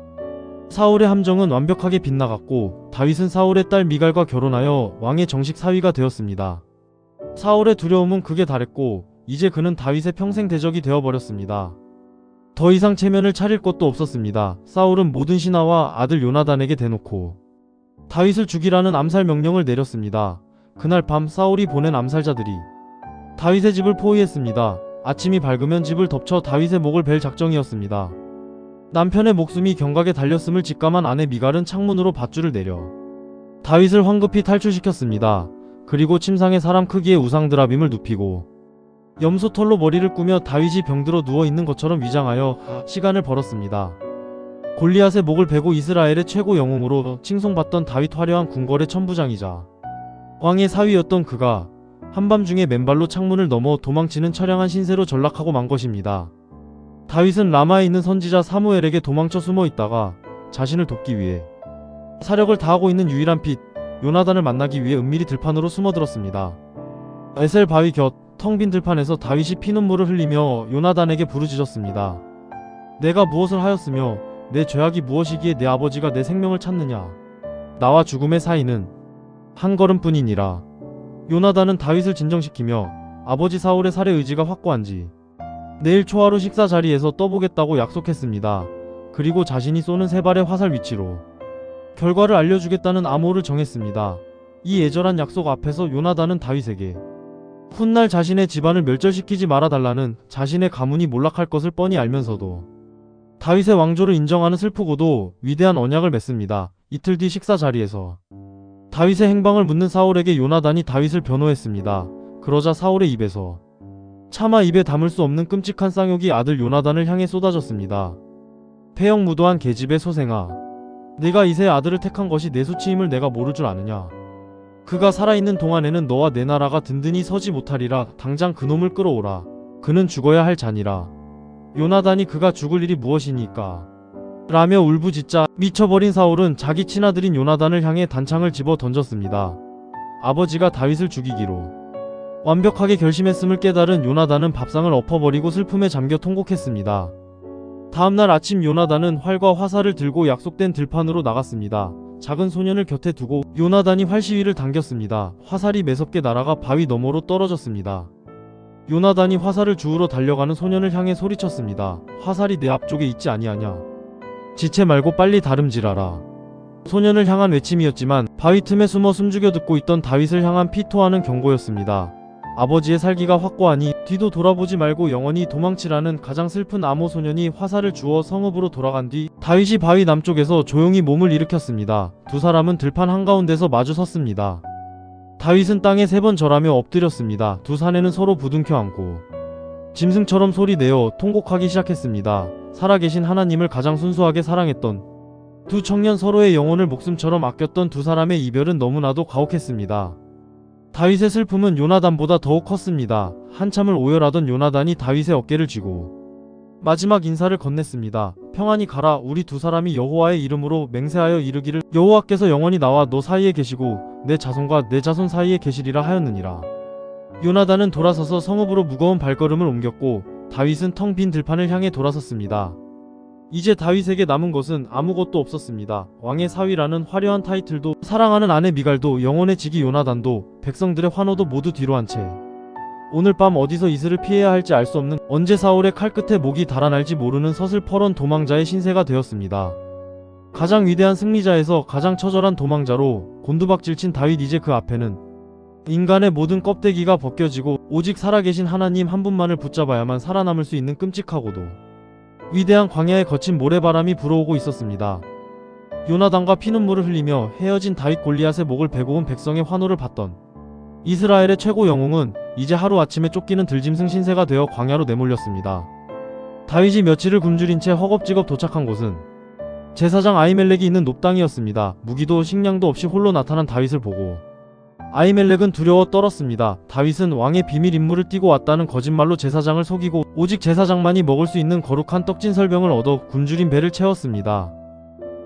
Speaker 1: 사울의 함정은 완벽하게 빗나갔고 다윗은 사울의 딸 미갈과 결혼하여 왕의 정식 사위가 되었습니다. 사울의 두려움은 극에 달했고 이제 그는 다윗의 평생 대적이 되어버렸습니다. 더 이상 체면을 차릴 것도 없었습니다. 사울은 모든 신하와 아들 요나단에게 대놓고 다윗을 죽이라는 암살 명령을 내렸습니다. 그날 밤 사울이 보낸 암살자들이 다윗의 집을 포위했습니다. 아침이 밝으면 집을 덮쳐 다윗의 목을 벨 작정이었습니다. 남편의 목숨이 경각에 달렸음을 직감한 아내 미갈은 창문으로 밧줄을 내려 다윗을 황급히 탈출시켰습니다. 그리고 침상에 사람 크기의 우상드라빔을 눕히고 염소털로 머리를 꾸며 다윗이 병들어 누워있는 것처럼 위장하여 시간을 벌었습니다. 골리앗의 목을 베고 이스라엘의 최고 영웅으로 칭송받던 다윗, 화려한 궁궐의 천부장이자 왕의 사위였던 그가 한밤중에 맨발로 창문을 넘어 도망치는 처량한 신세로 전락하고 만 것입니다. 다윗은 라마에 있는 선지자 사무엘에게 도망쳐 숨어 있다가 자신을 돕기 위해 사력을 다하고 있는 유일한 핏 요나단을 만나기 위해 은밀히 들판으로 숨어들었습니다. 에셀 바위 곁 텅 빈 들판에서 다윗이 피눈물을 흘리며 요나단에게 부르짖었습니다. 내가 무엇을 하였으며 내 죄악이 무엇이기에 내 아버지가 내 생명을 찾느냐. 나와 죽음의 사이는 한 걸음뿐이니라. 요나단은 다윗을 진정시키며 아버지 사울의 살해 의지가 확고한지 내일 초하루 식사 자리에서 떠보겠다고 약속했습니다. 그리고 자신이 쏘는 세 발의 화살 위치로 결과를 알려주겠다는 암호를 정했습니다. 이 애절한 약속 앞에서 요나단은 다윗에게 훗날 자신의 집안을 멸절시키지 말아달라는 자신의 가문이 몰락할 것을 뻔히 알면서도 다윗의 왕조를 인정하는 슬프고도 위대한 언약을 맺습니다. 이틀 뒤 식사 자리에서 다윗의 행방을 묻는 사울에게 요나단이 다윗을 변호했습니다. 그러자 사울의 입에서 차마 입에 담을 수 없는 끔찍한 쌍욕이 아들 요나단을 향해 쏟아졌습니다. 폐역무도한 계집의 소생아, 내가 이새의 아들을 택한 것이 내 수치임을 내가 모를 줄 아느냐. 그가 살아있는 동안에는 너와 내 나라가 든든히 서지 못하리라. 당장 그놈을 끌어오라. 그는 죽어야 할 자니라. 요나단이 그가 죽을 일이 무엇이니까 라며 울부짖자 미쳐버린 사울은 자기 친아들인 요나단을 향해 단창을 집어 던졌습니다. 아버지가 다윗을 죽이기로 완벽하게 결심했음을 깨달은 요나단은 밥상을 엎어버리고 슬픔에 잠겨 통곡했습니다. 다음날 아침 요나단은 활과 화살을 들고 약속된 들판으로 나갔습니다. 작은 소년을 곁에 두고 요나단이 활시위를 당겼습니다. 화살이 매섭게 날아가 바위 너머로 떨어졌습니다. 요나단이 화살을 주우러 달려가는 소년을 향해 소리쳤습니다. 화살이 내 앞쪽에 있지 아니하냐. 지체 말고 빨리 다름질하라. 소년을 향한 외침이었지만 바위 틈에 숨어 숨죽여 듣고 있던 다윗을 향한 피토하는 경고였습니다. 아버지의 살기가 확고하니 뒤도 돌아보지 말고 영원히 도망치라는 가장 슬픈 암호. 소년이 화살을 주워 성읍으로 돌아간 뒤 다윗이 바위 남쪽에서 조용히 몸을 일으켰습니다. 두 사람은 들판 한가운데서 마주 섰습니다. 다윗은 땅에 3번 절하며 엎드렸습니다. 두 사내는 서로 부둥켜 안고 짐승처럼 소리내어 통곡하기 시작했습니다. 살아계신 하나님을 가장 순수하게 사랑했던 두 청년, 서로의 영혼을 목숨처럼 아꼈던 두 사람의 이별은 너무나도 가혹했습니다. 다윗의 슬픔은 요나단보다 더욱 컸습니다. 한참을 오열하던 요나단이 다윗의 어깨를 쥐고 마지막 인사를 건넸습니다. 평안히 가라. 우리 두 사람이 여호와의 이름으로 맹세하여 이르기를 여호와께서 영원히 나와 너 사이에 계시고 내 자손과 내 자손 사이에 계시리라 하였느니라. 요나단은 돌아서서 성읍으로 무거운 발걸음을 옮겼고 다윗은 텅 빈 들판을 향해 돌아섰습니다. 이제 다윗에게 남은 것은 아무것도 없었습니다. 왕의 사위라는 화려한 타이틀도, 사랑하는 아내 미갈도, 영혼의 직위 요나단도, 백성들의 환호도 모두 뒤로 한 채 오늘 밤 어디서 이슬을 피해야 할지 알 수 없는, 언제 사울의 칼끝에 목이 달아날지 모르는 서슬퍼런 도망자의 신세가 되었습니다. 가장 위대한 승리자에서 가장 처절한 도망자로 곤두박질친 다윗. 이제 그 앞에는 인간의 모든 껍데기가 벗겨지고 오직 살아계신 하나님 한 분만을 붙잡아야만 살아남을 수 있는 끔찍하고도 위대한 광야에 거친 모래바람이 불어오고 있었습니다. 요나단과 피눈물을 흘리며 헤어진 다윗, 골리앗의 목을 베고 온 백성의 환호를 받던 이스라엘의 최고 영웅은 이제 하루아침에 쫓기는 들짐승 신세가 되어 광야로 내몰렸습니다. 다윗이 며칠을 굶주린 채 허겁지겁 도착한 곳은 제사장 아히멜렉이 있는 높당이었습니다. 무기도 식량도 없이 홀로 나타난 다윗을 보고 아히멜렉은 두려워 떨었습니다. 다윗은 왕의 비밀 임무를 띠고 왔다는 거짓말로 제사장을 속이고 오직 제사장만이 먹을 수 있는 거룩한 떡진설병을 얻어 굶주린 배를 채웠습니다.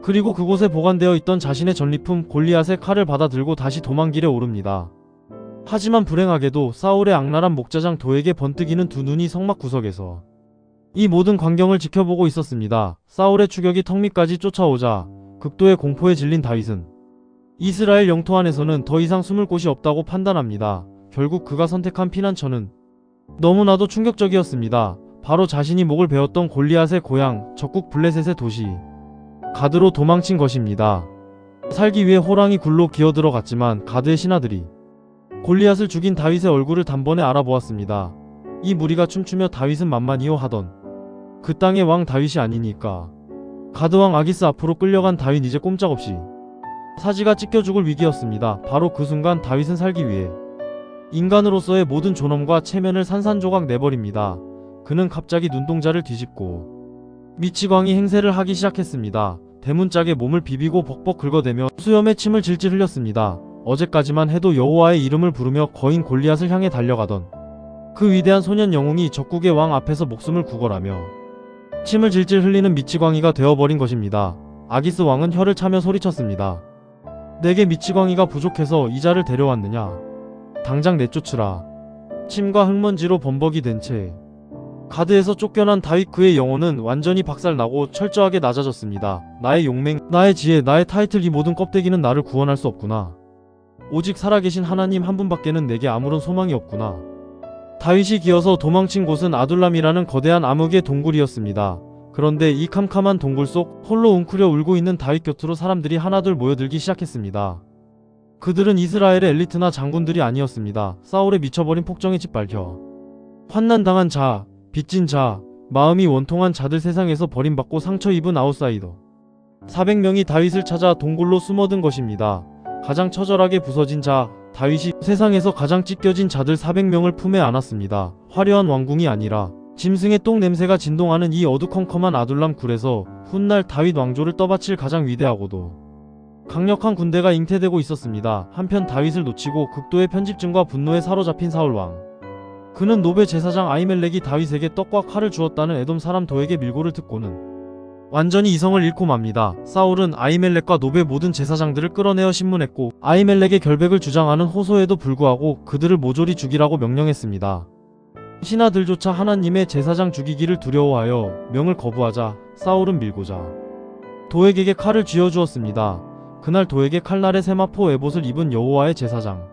Speaker 1: 그리고 그곳에 보관되어 있던 자신의 전리품 골리앗의 칼을 받아 들고 다시 도망길에 오릅니다. 하지만 불행하게도 사울의 악랄한 목자장 도에게 번뜩이는 두 눈이 성막 구석에서 이 모든 광경을 지켜보고 있었습니다. 사울의 추격이 턱 밑까지 쫓아오자 극도의 공포에 질린 다윗은 이스라엘 영토 안에서는 더 이상 숨을 곳이 없다고 판단합니다. 결국 그가 선택한 피난처는 너무나도 충격적이었습니다. 바로 자신이 목을 베었던 골리앗의 고향, 적국 블레셋의 도시 가드로 도망친 것입니다. 살기 위해 호랑이 굴로 기어들어갔지만 가드의 신하들이 골리앗을 죽인 다윗의 얼굴을 단번에 알아보았습니다. 이 무리가 춤추며 다윗은 만만이요 하던 그 땅의 왕 다윗이 아니니까. 가드왕 아기스 앞으로 끌려간 다윗. 이제 꼼짝없이 사지가 찢겨 죽을 위기였습니다. 바로 그 순간 다윗은 살기 위해 인간으로서의 모든 존엄과 체면을 산산조각 내버립니다. 그는 갑자기 눈동자를 뒤집고 미치광이 행세를 하기 시작했습니다. 대문짝에 몸을 비비고 벅벅 긁어대며 수염에 침을 질질 흘렸습니다. 어제까지만 해도 여호와의 이름을 부르며 거인 골리앗을 향해 달려가던 그 위대한 소년 영웅이 적국의 왕 앞에서 목숨을 구걸하며 침을 질질 흘리는 미치광이가 되어버린 것입니다. 아기스 왕은 혀를 차며 소리쳤습니다. 내게 미치광이가 부족해서 이자를 데려왔느냐. 당장 내쫓으라. 침과 흙먼지로 범벅이 된 채 가드에서 쫓겨난 다윗. 그의 영혼은 완전히 박살나고 철저하게 낮아졌습니다. 나의 용맹, 나의 지혜, 나의 타이틀, 이 모든 껍데기는 나를 구원할 수 없구나. 오직 살아계신 하나님 한 분밖에는 내게 아무런 소망이 없구나. 다윗이 기어서 도망친 곳은 아둘람이라는 거대한 암흑의 동굴이었습니다. 그런데 이 캄캄한 동굴 속 홀로 웅크려 울고 있는 다윗 곁으로 사람들이 하나둘 모여들기 시작했습니다. 그들은 이스라엘의 엘리트나 장군들이 아니었습니다. 사울의 미쳐버린 폭정에 짓밟혀 환난당한 자, 빚진 자, 마음이 원통한 자들, 세상에서 버림받고 상처 입은 아웃사이더 400명이 다윗을 찾아 동굴로 숨어든 것입니다. 가장 처절하게 부서진 자, 다윗이 세상에서 가장 찢겨진 자들 400명을 품에 안았습니다. 화려한 왕궁이 아니라 짐승의 똥 냄새가 진동하는 이 어두컴컴한 아둘람 굴에서 훗날 다윗 왕조를 떠받칠 가장 위대하고도 강력한 군대가 잉태되고 있었습니다. 한편 다윗을 놓치고 극도의 편집증과 분노에 사로잡힌 사울 왕. 그는 노베 제사장 아히멜렉이 다윗에게 떡과 칼을 주었다는 에돔 사람 도에게 밀고를 듣고는 완전히 이성을 잃고 맙니다. 사울은 아히멜렉과 노베 모든 제사장들을 끌어내어 신문했고 아히멜렉의 결백을 주장하는 호소에도 불구하고 그들을 모조리 죽이라고 명령했습니다. 신하들조차 하나님의 제사장 죽이기를 두려워하여 명을 거부하자 사울은 밀고자 도에게 칼을 쥐어주었습니다. 그날 도에게 칼날에 세마포 에봇을 입은 여호와의 제사장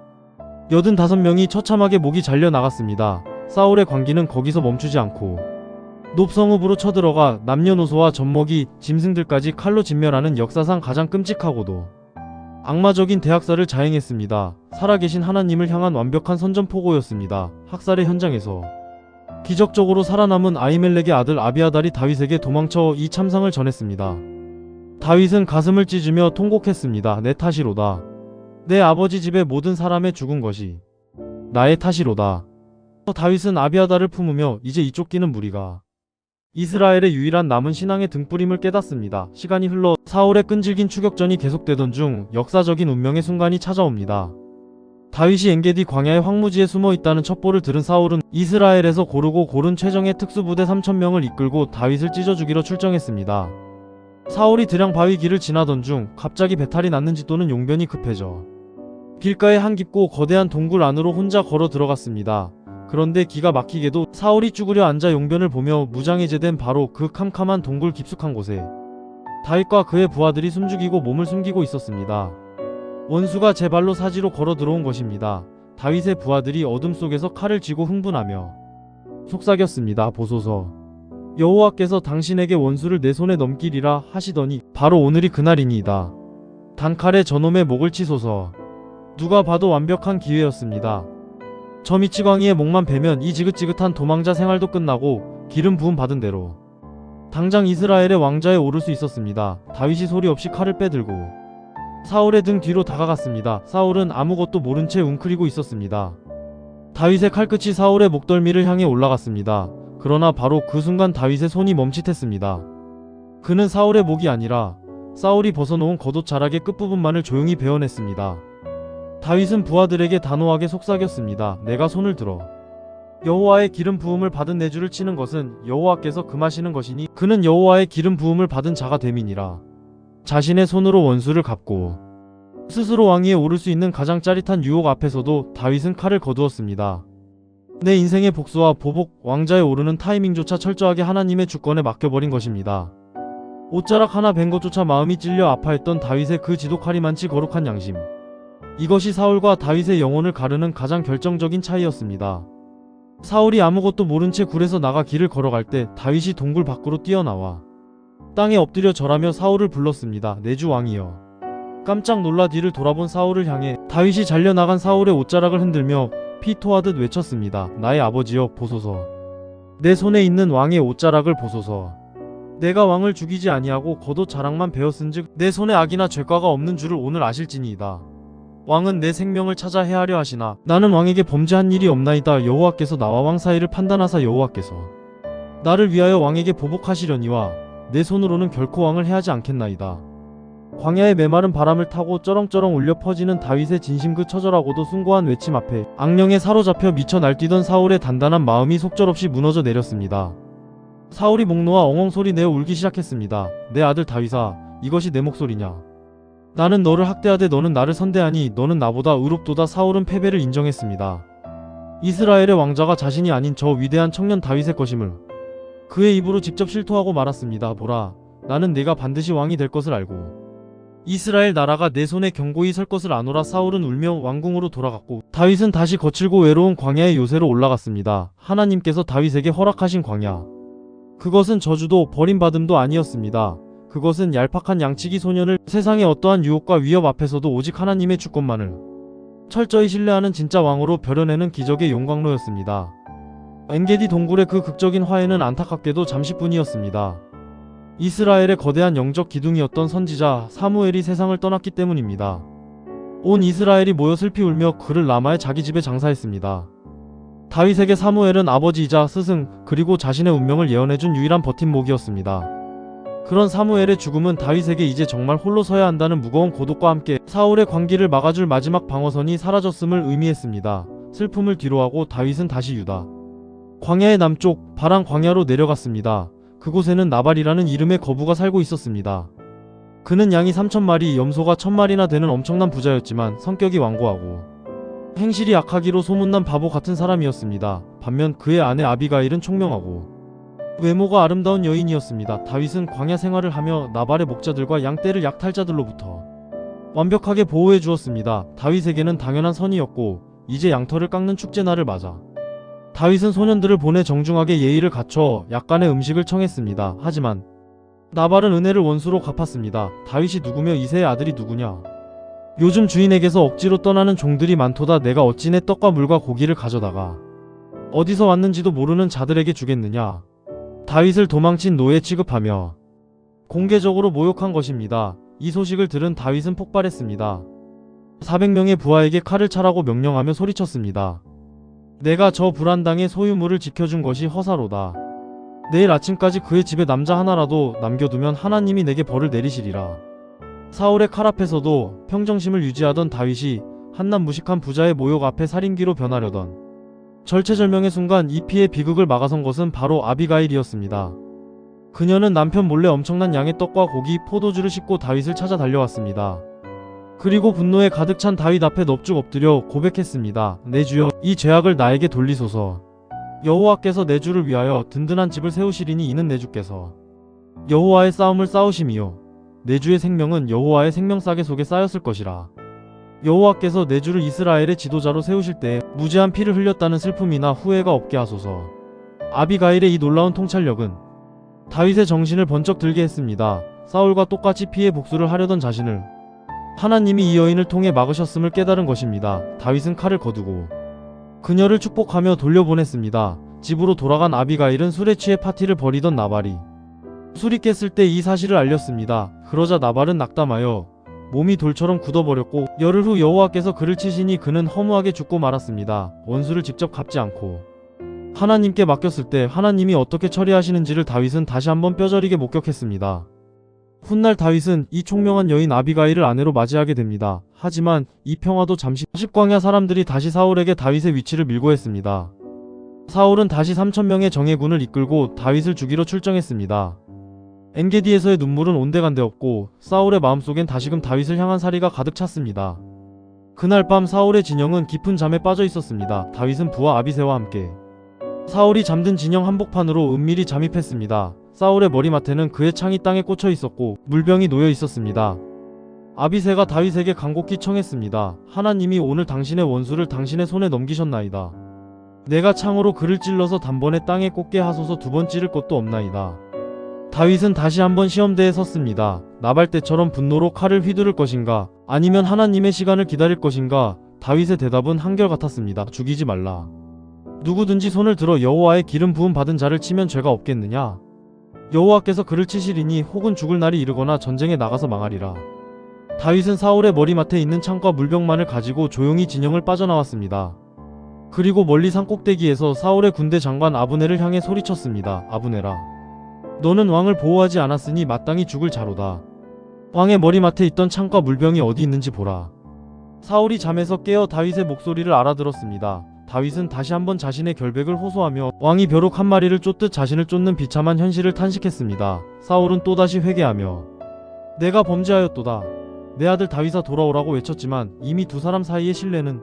Speaker 1: 85명이 처참하게 목이 잘려 나갔습니다. 사울의 광기는 거기서 멈추지 않고 높성읍으로 쳐들어가 남녀노소와 젖먹이 짐승들까지 칼로 진멸하는 역사상 가장 끔찍하고도 악마적인 대학살을 자행했습니다. 살아계신 하나님을 향한 완벽한 선전포고였습니다. 학살의 현장에서 기적적으로 살아남은 아히멜렉의 아들 아비아달이 다윗에게 도망쳐 이 참상을 전했습니다. 다윗은 가슴을 찢으며 통곡했습니다. 내 탓이로다. 내 아버지 집의 모든 사람의 죽은 것이 나의 탓이로다. 다윗은 아비아달을 품으며 이제 이 쫓기는 무리가 이스라엘의 유일한 남은 신앙의 등불임을 깨닫습니다. 시간이 흘러 사울의 끈질긴 추격전이 계속되던 중 역사적인 운명의 순간이 찾아옵니다. 다윗이 엔게디 광야의 황무지에 숨어 있다는 첩보를 들은 사울은 이스라엘에서 고르고 고른 최정예 특수부대 3,000명을 이끌고 다윗을 찢어 죽이러 출정했습니다. 사울이 드량 바위 길을 지나던 중 갑자기 배탈이 났는지 또는 용변이 급해져 길가의 한 깊고 거대한 동굴 안으로 혼자 걸어 들어갔습니다. 그런데 기가 막히게도 사울이 쭈그려 앉아 용변을 보며 무장해제된 바로 그 캄캄한 동굴 깊숙한 곳에 다윗과 그의 부하들이 숨죽이고 몸을 숨기고 있었습니다. 원수가 제 발로 사지로 걸어 들어온 것입니다. 다윗의 부하들이 어둠 속에서 칼을 쥐고 흥분하며 속삭였습니다. 보소서. 여호와께서 당신에게 원수를 내 손에 넘기리라 하시더니 바로 오늘이 그날이니이다. 단칼에 저놈의 목을 치소서. 누가 봐도 완벽한 기회였습니다. 저 미치광이의 목만 베면 이 지긋지긋한 도망자 생활도 끝나고 기름 부음 받은 대로 당장 이스라엘의 왕좌에 오를 수 있었습니다. 다윗이 소리 없이 칼을 빼들고 사울의 등 뒤로 다가갔습니다. 사울은 아무것도 모른 채 웅크리고 있었습니다. 다윗의 칼끝이 사울의 목덜미를 향해 올라갔습니다. 그러나 바로 그 순간 다윗의 손이 멈칫했습니다. 그는 사울의 목이 아니라 사울이 벗어놓은 겉옷 자락의 끝부분만을 조용히 베어냈습니다. 다윗은 부하들에게 단호하게 속삭였습니다. 내가 손을 들어 여호와의 기름 부음을 받은 내 주를 치는 것은 여호와께서 금하시는 것이니 그는 여호와의 기름 부음을 받은 자가 됨이니라. 자신의 손으로 원수를 갚고 스스로 왕위에 오를 수 있는 가장 짜릿한 유혹 앞에서도 다윗은 칼을 거두었습니다. 내 인생의 복수와 보복, 왕좌에 오르는 타이밍조차 철저하게 하나님의 주권에 맡겨버린 것입니다. 옷자락 하나 벤 것조차 마음이 찔려 아파했던 다윗의 그 지독하리만치 거룩한 양심. 이것이 사울과 다윗의 영혼을 가르는 가장 결정적인 차이였습니다. 사울이 아무것도 모른 채 굴에서 나가 길을 걸어갈 때 다윗이 동굴 밖으로 뛰어나와 땅에 엎드려 절하며 사울을 불렀습니다. 내 주 왕이여. 깜짝 놀라 뒤를 돌아본 사울을 향해 다윗이 잘려나간 사울의 옷자락을 흔들며 피 토하듯 외쳤습니다. 나의 아버지여 보소서. 내 손에 있는 왕의 옷자락을 보소서. 내가 왕을 죽이지 아니하고 겉옷 자락만 베었은즉 내 손에 악이나 죄과가 없는 줄을 오늘 아실지니이다. 왕은 내 생명을 찾아 해하려 하시나 나는 왕에게 범죄한 일이 없나이다. 여호와께서 나와 왕 사이를 판단하사 여호와께서 나를 위하여 왕에게 보복하시려니와 내 손으로는 결코 왕을 해하지 않겠나이다. 광야의 메마른 바람을 타고 쩌렁쩌렁 울려 퍼지는 다윗의 진심 그 처절하고도 숭고한 외침 앞에 악령에 사로잡혀 미쳐 날뛰던 사울의 단단한 마음이 속절없이 무너져 내렸습니다. 사울이 목 놓아 엉엉 소리 내어 울기 시작했습니다. 내 아들 다윗아, 이것이 내 목소리냐? 나는 너를 학대하되 너는 나를 선대하니 너는 나보다 의롭도다. 사울은 패배를 인정했습니다. 이스라엘의 왕자가 자신이 아닌 저 위대한 청년 다윗의 것임을 그의 입으로 직접 실토하고 말았습니다. 보라, 나는 네가 반드시 왕이 될 것을 알고 이스라엘 나라가 내 손에 견고히 설 것을 아노라. 사울은 울며 왕궁으로 돌아갔고 다윗은 다시 거칠고 외로운 광야의 요새로 올라갔습니다. 하나님께서 다윗에게 허락하신 광야, 그것은 저주도 버림받음도 아니었습니다. 그것은 얄팍한 양치기 소년을 세상의 어떠한 유혹과 위협 앞에서도 오직 하나님의 주권만을 철저히 신뢰하는 진짜 왕으로 벼려내는 기적의 용광로였습니다. 엔게디 동굴의 그 극적인 화해는 안타깝게도 잠시뿐이었습니다. 이스라엘의 거대한 영적 기둥이었던 선지자 사무엘이 세상을 떠났기 때문입니다. 온 이스라엘이 모여 슬피 울며 그를 라마의 자기 집에 장사했습니다. 다윗에게 사무엘은 아버지이자 스승 그리고 자신의 운명을 예언해준 유일한 버팀목이었습니다. 그런 사무엘의 죽음은 다윗에게 이제 정말 홀로 서야 한다는 무거운 고독과 함께 사울의 광기를 막아줄 마지막 방어선이 사라졌음을 의미했습니다. 슬픔을 뒤로하고 다윗은 다시 유다 광야의 남쪽 바란 광야로 내려갔습니다. 그곳에는 나발이라는 이름의 거부가 살고 있었습니다. 그는 양이 3,000마리, 염소가 1,000마리나 되는 엄청난 부자였지만 성격이 완고하고 행실이 악하기로 소문난 바보 같은 사람이었습니다. 반면 그의 아내 아비가일은 총명하고 외모가 아름다운 여인이었습니다. 다윗은 광야 생활을 하며 나발의 목자들과 양떼를 약탈자들로부터 완벽하게 보호해 주었습니다. 다윗에게는 당연한 선이었고 이제 양털을 깎는 축제날을 맞아 다윗은 소년들을 보내 정중하게 예의를 갖춰 약간의 음식을 청했습니다. 하지만 나발은 은혜를 원수로 갚았습니다. 다윗이 누구며 이새의 아들이 누구냐? 요즘 주인에게서 억지로 떠나는 종들이 많도다. 내가 어찌 내 떡과 물과 고기를 가져다가 어디서 왔는지도 모르는 자들에게 주겠느냐? 다윗을 도망친 노예 취급하며 공개적으로 모욕한 것입니다. 이 소식을 들은 다윗은 폭발했습니다. 400명의 부하에게 칼을 차라고 명령하며 소리쳤습니다. 내가 저 불안당의 소유물을 지켜준 것이 허사로다. 내일 아침까지 그의 집에 남자 하나라도 남겨두면 하나님이 내게 벌을 내리시리라. 사울의 칼 앞에서도 평정심을 유지하던 다윗이 한낱 무식한 부자의 모욕 앞에 살인귀로 변하려던 절체절명의 순간 이 피의 비극을 막아선 것은 바로 아비가일이었습니다. 그녀는 남편 몰래 엄청난 양의 떡과 고기, 포도주를 싣고 다윗을 찾아 달려왔습니다. 그리고 분노에 가득 찬 다윗 앞에 넙죽 엎드려 고백했습니다. 내 주여, 이 죄악을 나에게 돌리소서. 여호와께서 내 주를 위하여 든든한 집을 세우시리니 이는 내 주께서 여호와의 싸움을 싸우심이요 내 주의 생명은 여호와의 생명싸개 속에 쌓였을 것이라. 여호와께서 내 주를 이스라엘의 지도자로 세우실 때 무죄한 피를 흘렸다는 슬픔이나 후회가 없게 하소서. 아비가일의 이 놀라운 통찰력은 다윗의 정신을 번쩍 들게 했습니다. 사울과 똑같이 피해 복수를 하려던 자신을 하나님이 이 여인을 통해 막으셨음을 깨달은 것입니다. 다윗은 칼을 거두고 그녀를 축복하며 돌려보냈습니다. 집으로 돌아간 아비가일은 술에 취해 파티를 벌이던 나발이 술이 깼을 때 이 사실을 알렸습니다. 그러자 나발은 낙담하여 몸이 돌처럼 굳어버렸고 열흘 후 여호와께서 그를 치시니 그는 허무하게 죽고 말았습니다. 원수를 직접 갚지 않고 하나님께 맡겼을 때 하나님이 어떻게 처리하시는지를 다윗은 다시 한번 뼈저리게 목격했습니다. 훗날 다윗은 이 총명한 여인 아비가일을 아내로 맞이하게 됩니다. 하지만 이 평화도 잠시 십광야 사람들이 다시 사울에게 다윗의 위치를 밀고 했습니다. 사울은 다시 3,000명의 정예군을 이끌고 다윗을 죽이러 출정했습니다. 엔게디에서의 눈물은 온데간데 없고 사울의 마음속엔 다시금 다윗을 향한 사리가 가득 찼습니다. 그날 밤 사울의 진영은 깊은 잠에 빠져 있었습니다. 다윗은 부하 아비새와 함께 사울이 잠든 진영 한복판으로 은밀히 잠입했습니다. 사울의 머리맡에는 그의 창이 땅에 꽂혀 있었고 물병이 놓여 있었습니다. 아비새가 다윗에게 간곡히 청했습니다. 하나님이 오늘 당신의 원수를 당신의 손에 넘기셨나이다. 내가 창으로 그를 찔러서 단번에 땅에 꽂게 하소서. 2번 찌를 것도 없나이다. 다윗은 다시 한번 시험대에 섰습니다. 나발 때처럼 분노로 칼을 휘두를 것인가 아니면 하나님의 시간을 기다릴 것인가. 다윗의 대답은 한결같았습니다. 죽이지 말라. 누구든지 손을 들어 여호와의 기름 부음 받은 자를 치면 죄가 없겠느냐. 여호와께서 그를 치시리니 혹은 죽을 날이 이르거나 전쟁에 나가서 망하리라. 다윗은 사울의 머리맡에 있는 창과 물병만을 가지고 조용히 진영을 빠져나왔습니다. 그리고 멀리 산꼭대기에서 사울의 군대 장관 아브넬을 향해 소리쳤습니다. 아브넬아, 너는 왕을 보호하지 않았으니 마땅히 죽을 자로다. 왕의 머리맡에 있던 창과 물병이 어디 있는지 보라. 사울이 잠에서 깨어 다윗의 목소리를 알아들었습니다. 다윗은 다시 한번 자신의 결백을 호소하며 왕이 벼룩 한 마리를 쫓듯 자신을 쫓는 비참한 현실을 탄식했습니다. 사울은 또다시 회개하며 내가 범죄하였도다. 내 아들 다윗아 돌아오라고 외쳤지만 이미 두 사람 사이의 신뢰는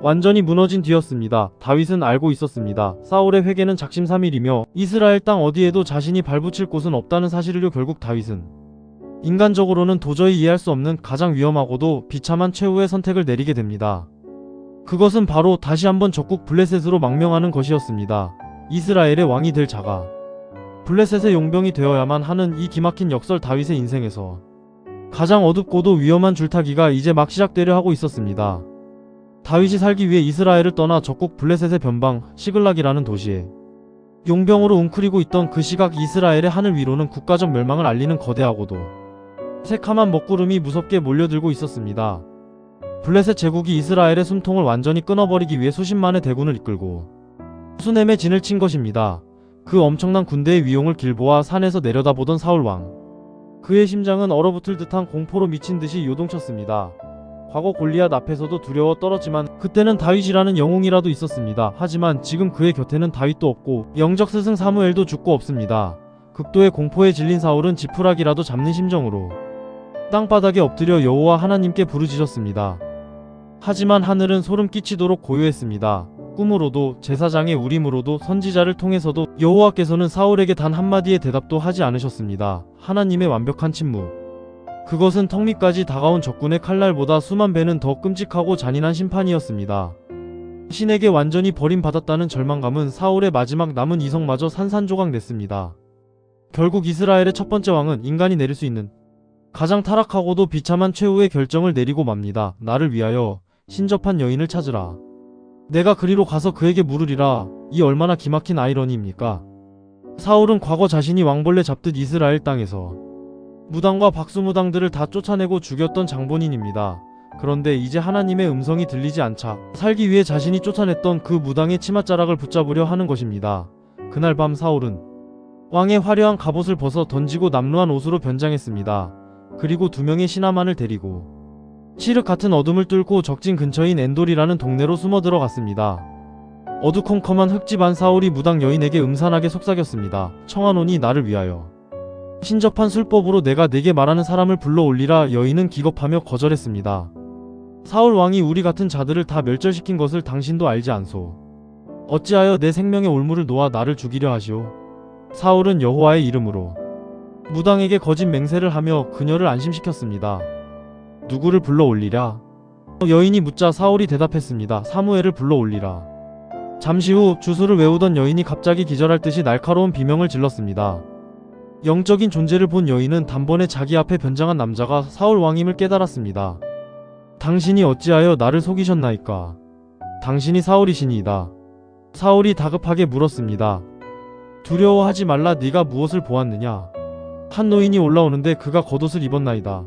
Speaker 1: 완전히 무너진 뒤였습니다. 다윗은 알고 있었습니다. 사울의 회개는 작심삼일이며 이스라엘 땅 어디에도 자신이 발붙일 곳은 없다는 사실을요. 결국 다윗은 인간적으로는 도저히 이해할 수 없는 가장 위험하고도 비참한 최후의 선택을 내리게 됩니다. 그것은 바로 다시 한번 적국 블레셋으로 망명하는 것이었습니다. 이스라엘의 왕이 될 자가 블레셋의 용병이 되어야만 하는 이 기막힌 역설. 다윗의 인생에서 가장 어둡고도 위험한 줄타기가 이제 막 시작되려 하고 있었습니다. 다윗이 살기 위해 이스라엘을 떠나 적국 블레셋의 변방 시글락이라는 도시에 용병으로 웅크리고 있던 그 시각 이스라엘의 하늘 위로는 국가적 멸망을 알리는 거대하고도 새카만 먹구름이 무섭게 몰려들고 있었습니다. 블레셋 제국이 이스라엘의 숨통을 완전히 끊어버리기 위해 수십만의 대군을 이끌고 수넴에 진을 친 것입니다. 그 엄청난 군대의 위용을 길보아 산에서 내려다보던 사울왕. 그의 심장은 얼어붙을 듯한 공포로 미친 듯이 요동쳤습니다. 과거 골리앗 앞에서도 두려워 떨었지만 그때는 다윗이라는 영웅이라도 있었습니다. 하지만 지금 그의 곁에는 다윗도 없고 영적 스승 사무엘도 죽고 없습니다. 극도의 공포에 질린 사울은 지푸라기라도 잡는 심정으로 땅바닥에 엎드려 여호와 하나님께 부르짖었습니다. 하지만 하늘은 소름 끼치도록 고요했습니다. 꿈으로도 제사장의 울림으로도 선지자를 통해서도 여호와께서는 사울에게 단 한마디의 대답도 하지 않으셨습니다. 하나님의 완벽한 침묵. 그것은 턱 밑까지 다가온 적군의 칼날보다 수만 배는 더 끔찍하고 잔인한 심판이었습니다. 신에게 완전히 버림받았다는 절망감은 사울의 마지막 남은 이성마저 산산조각 냈습니다. 결국 이스라엘의 첫 번째 왕은 인간이 내릴 수 있는 가장 타락하고도 비참한 최후의 결정을 내리고 맙니다. 나를 위하여 신접한 여인을 찾으라. 내가 그리로 가서 그에게 물으리라. 이 얼마나 기막힌 아이러니입니까? 사울은 과거 자신이 왕벌레 잡듯 이스라엘 땅에서 무당과 박수무당들을 다 쫓아내고 죽였던 장본인입니다. 그런데 이제 하나님의 음성이 들리지 않자 살기 위해 자신이 쫓아냈던 그 무당의 치맛자락을 붙잡으려 하는 것입니다. 그날 밤 사울은 왕의 화려한 갑옷을 벗어 던지고 남루한 옷으로 변장했습니다. 그리고 2명의 신하만을 데리고 칠흑 같은 어둠을 뚫고 적진 근처인 엔돌이라는 동네로 숨어 들어갔습니다. 어두컴컴한 흙집 안 사울이 무당 여인에게 음산하게 속삭였습니다. 청하노니 나를 위하여 신접한 술법으로 내가 네게 말하는 사람을 불러올리라. 여인은 기겁하며 거절했습니다. 사울 왕이 우리 같은 자들을 다 멸절시킨 것을 당신도 알지 않소. 어찌하여 내 생명의 올무를 놓아 나를 죽이려 하시오. 사울은 여호와의 이름으로 무당에게 거짓 맹세를 하며 그녀를 안심시켰습니다. 누구를 불러올리랴? 여인이 묻자 사울이 대답했습니다. 사무엘을 불러올리라. 잠시 후 주소를 외우던 여인이 갑자기 기절할 듯이 날카로운 비명을 질렀습니다. 영적인 존재를 본 여인은 단번에 자기 앞에 변장한 남자가 사울 왕임을 깨달았습니다. 당신이 어찌하여 나를 속이셨나이까? 당신이 사울이시니이다. 사울이 다급하게 물었습니다. 두려워하지 말라. 네가 무엇을 보았느냐? 한 노인이 올라오는데 그가 겉옷을 입었나이다.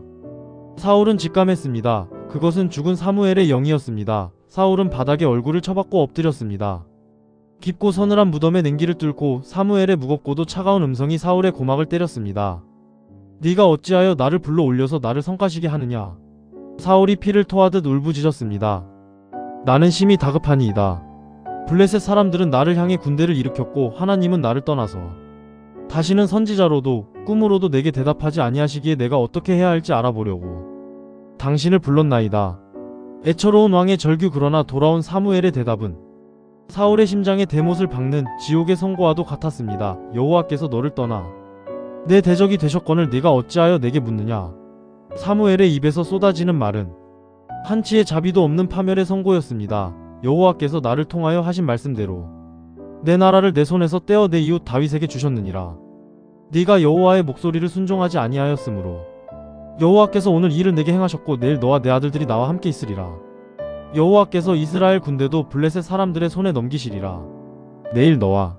Speaker 1: 사울은 직감했습니다. 그것은 죽은 사무엘의 영이었습니다. 사울은 바닥에 얼굴을 쳐박고 엎드렸습니다. 깊고 서늘한 무덤의 냉기를 뚫고 사무엘의 무겁고도 차가운 음성이 사울의 고막을 때렸습니다. 네가 어찌하여 나를 불러올려서 나를 성가시게 하느냐? 사울이 피를 토하듯 울부짖었습니다. 나는 심히 다급하니이다. 블레셋 사람들은 나를 향해 군대를 일으켰고 하나님은 나를 떠나서 다시는 선지자로도 꿈으로도 내게 대답하지 아니하시기에 내가 어떻게 해야 할지 알아보려고 당신을 불렀나이다. 애처로운 왕의 절규. 그러나 돌아온 사무엘의 대답은 사울의 심장에 대못을 박는 지옥의 선고와도 같았습니다. 여호와께서 너를 떠나 내 대적이 되셨거늘 네가 어찌하여 내게 묻느냐? 사무엘의 입에서 쏟아지는 말은 한치의 자비도 없는 파멸의 선고였습니다. 여호와께서 나를 통하여 하신 말씀대로 내 나라를 내 손에서 떼어 내 이웃 다윗에게 주셨느니라. 네가 여호와의 목소리를 순종하지 아니하였으므로 여호와께서 오늘 이 일을 내게 행하셨고 내일 너와 내 아들들이 나와 함께 있으리라. 여호와께서 이스라엘 군대도 블레셋 사람들의 손에 넘기시리라. 내일 너와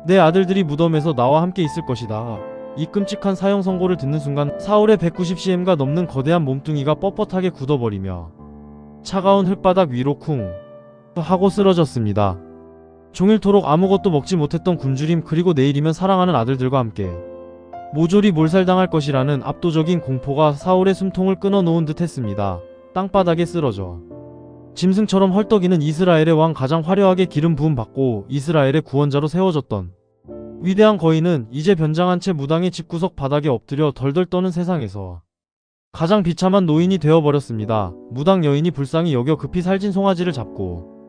Speaker 1: 내 아들들이 무덤에서 나와 함께 있을 것이다. 이 끔찍한 사형 선고를 듣는 순간 사울의 190cm가 넘는 거대한 몸뚱이가 뻣뻣하게 굳어버리며 차가운 흙바닥 위로 쿵 하고 쓰러졌습니다. 종일토록 아무것도 먹지 못했던 굶주림, 그리고 내일이면 사랑하는 아들들과 함께 모조리 몰살당할 것이라는 압도적인 공포가 사울의 숨통을 끊어놓은 듯 했습니다. 땅바닥에 쓰러져 짐승처럼 헐떡이는 이스라엘의 왕, 가장 화려하게 기름 부음 받고 이스라엘의 구원자로 세워졌던 위대한 거인은 이제 변장한 채 무당의 집구석 바닥에 엎드려 덜덜 떠는 세상에서 가장 비참한 노인이 되어버렸습니다. 무당 여인이 불쌍히 여겨 급히 살진 송아지를 잡고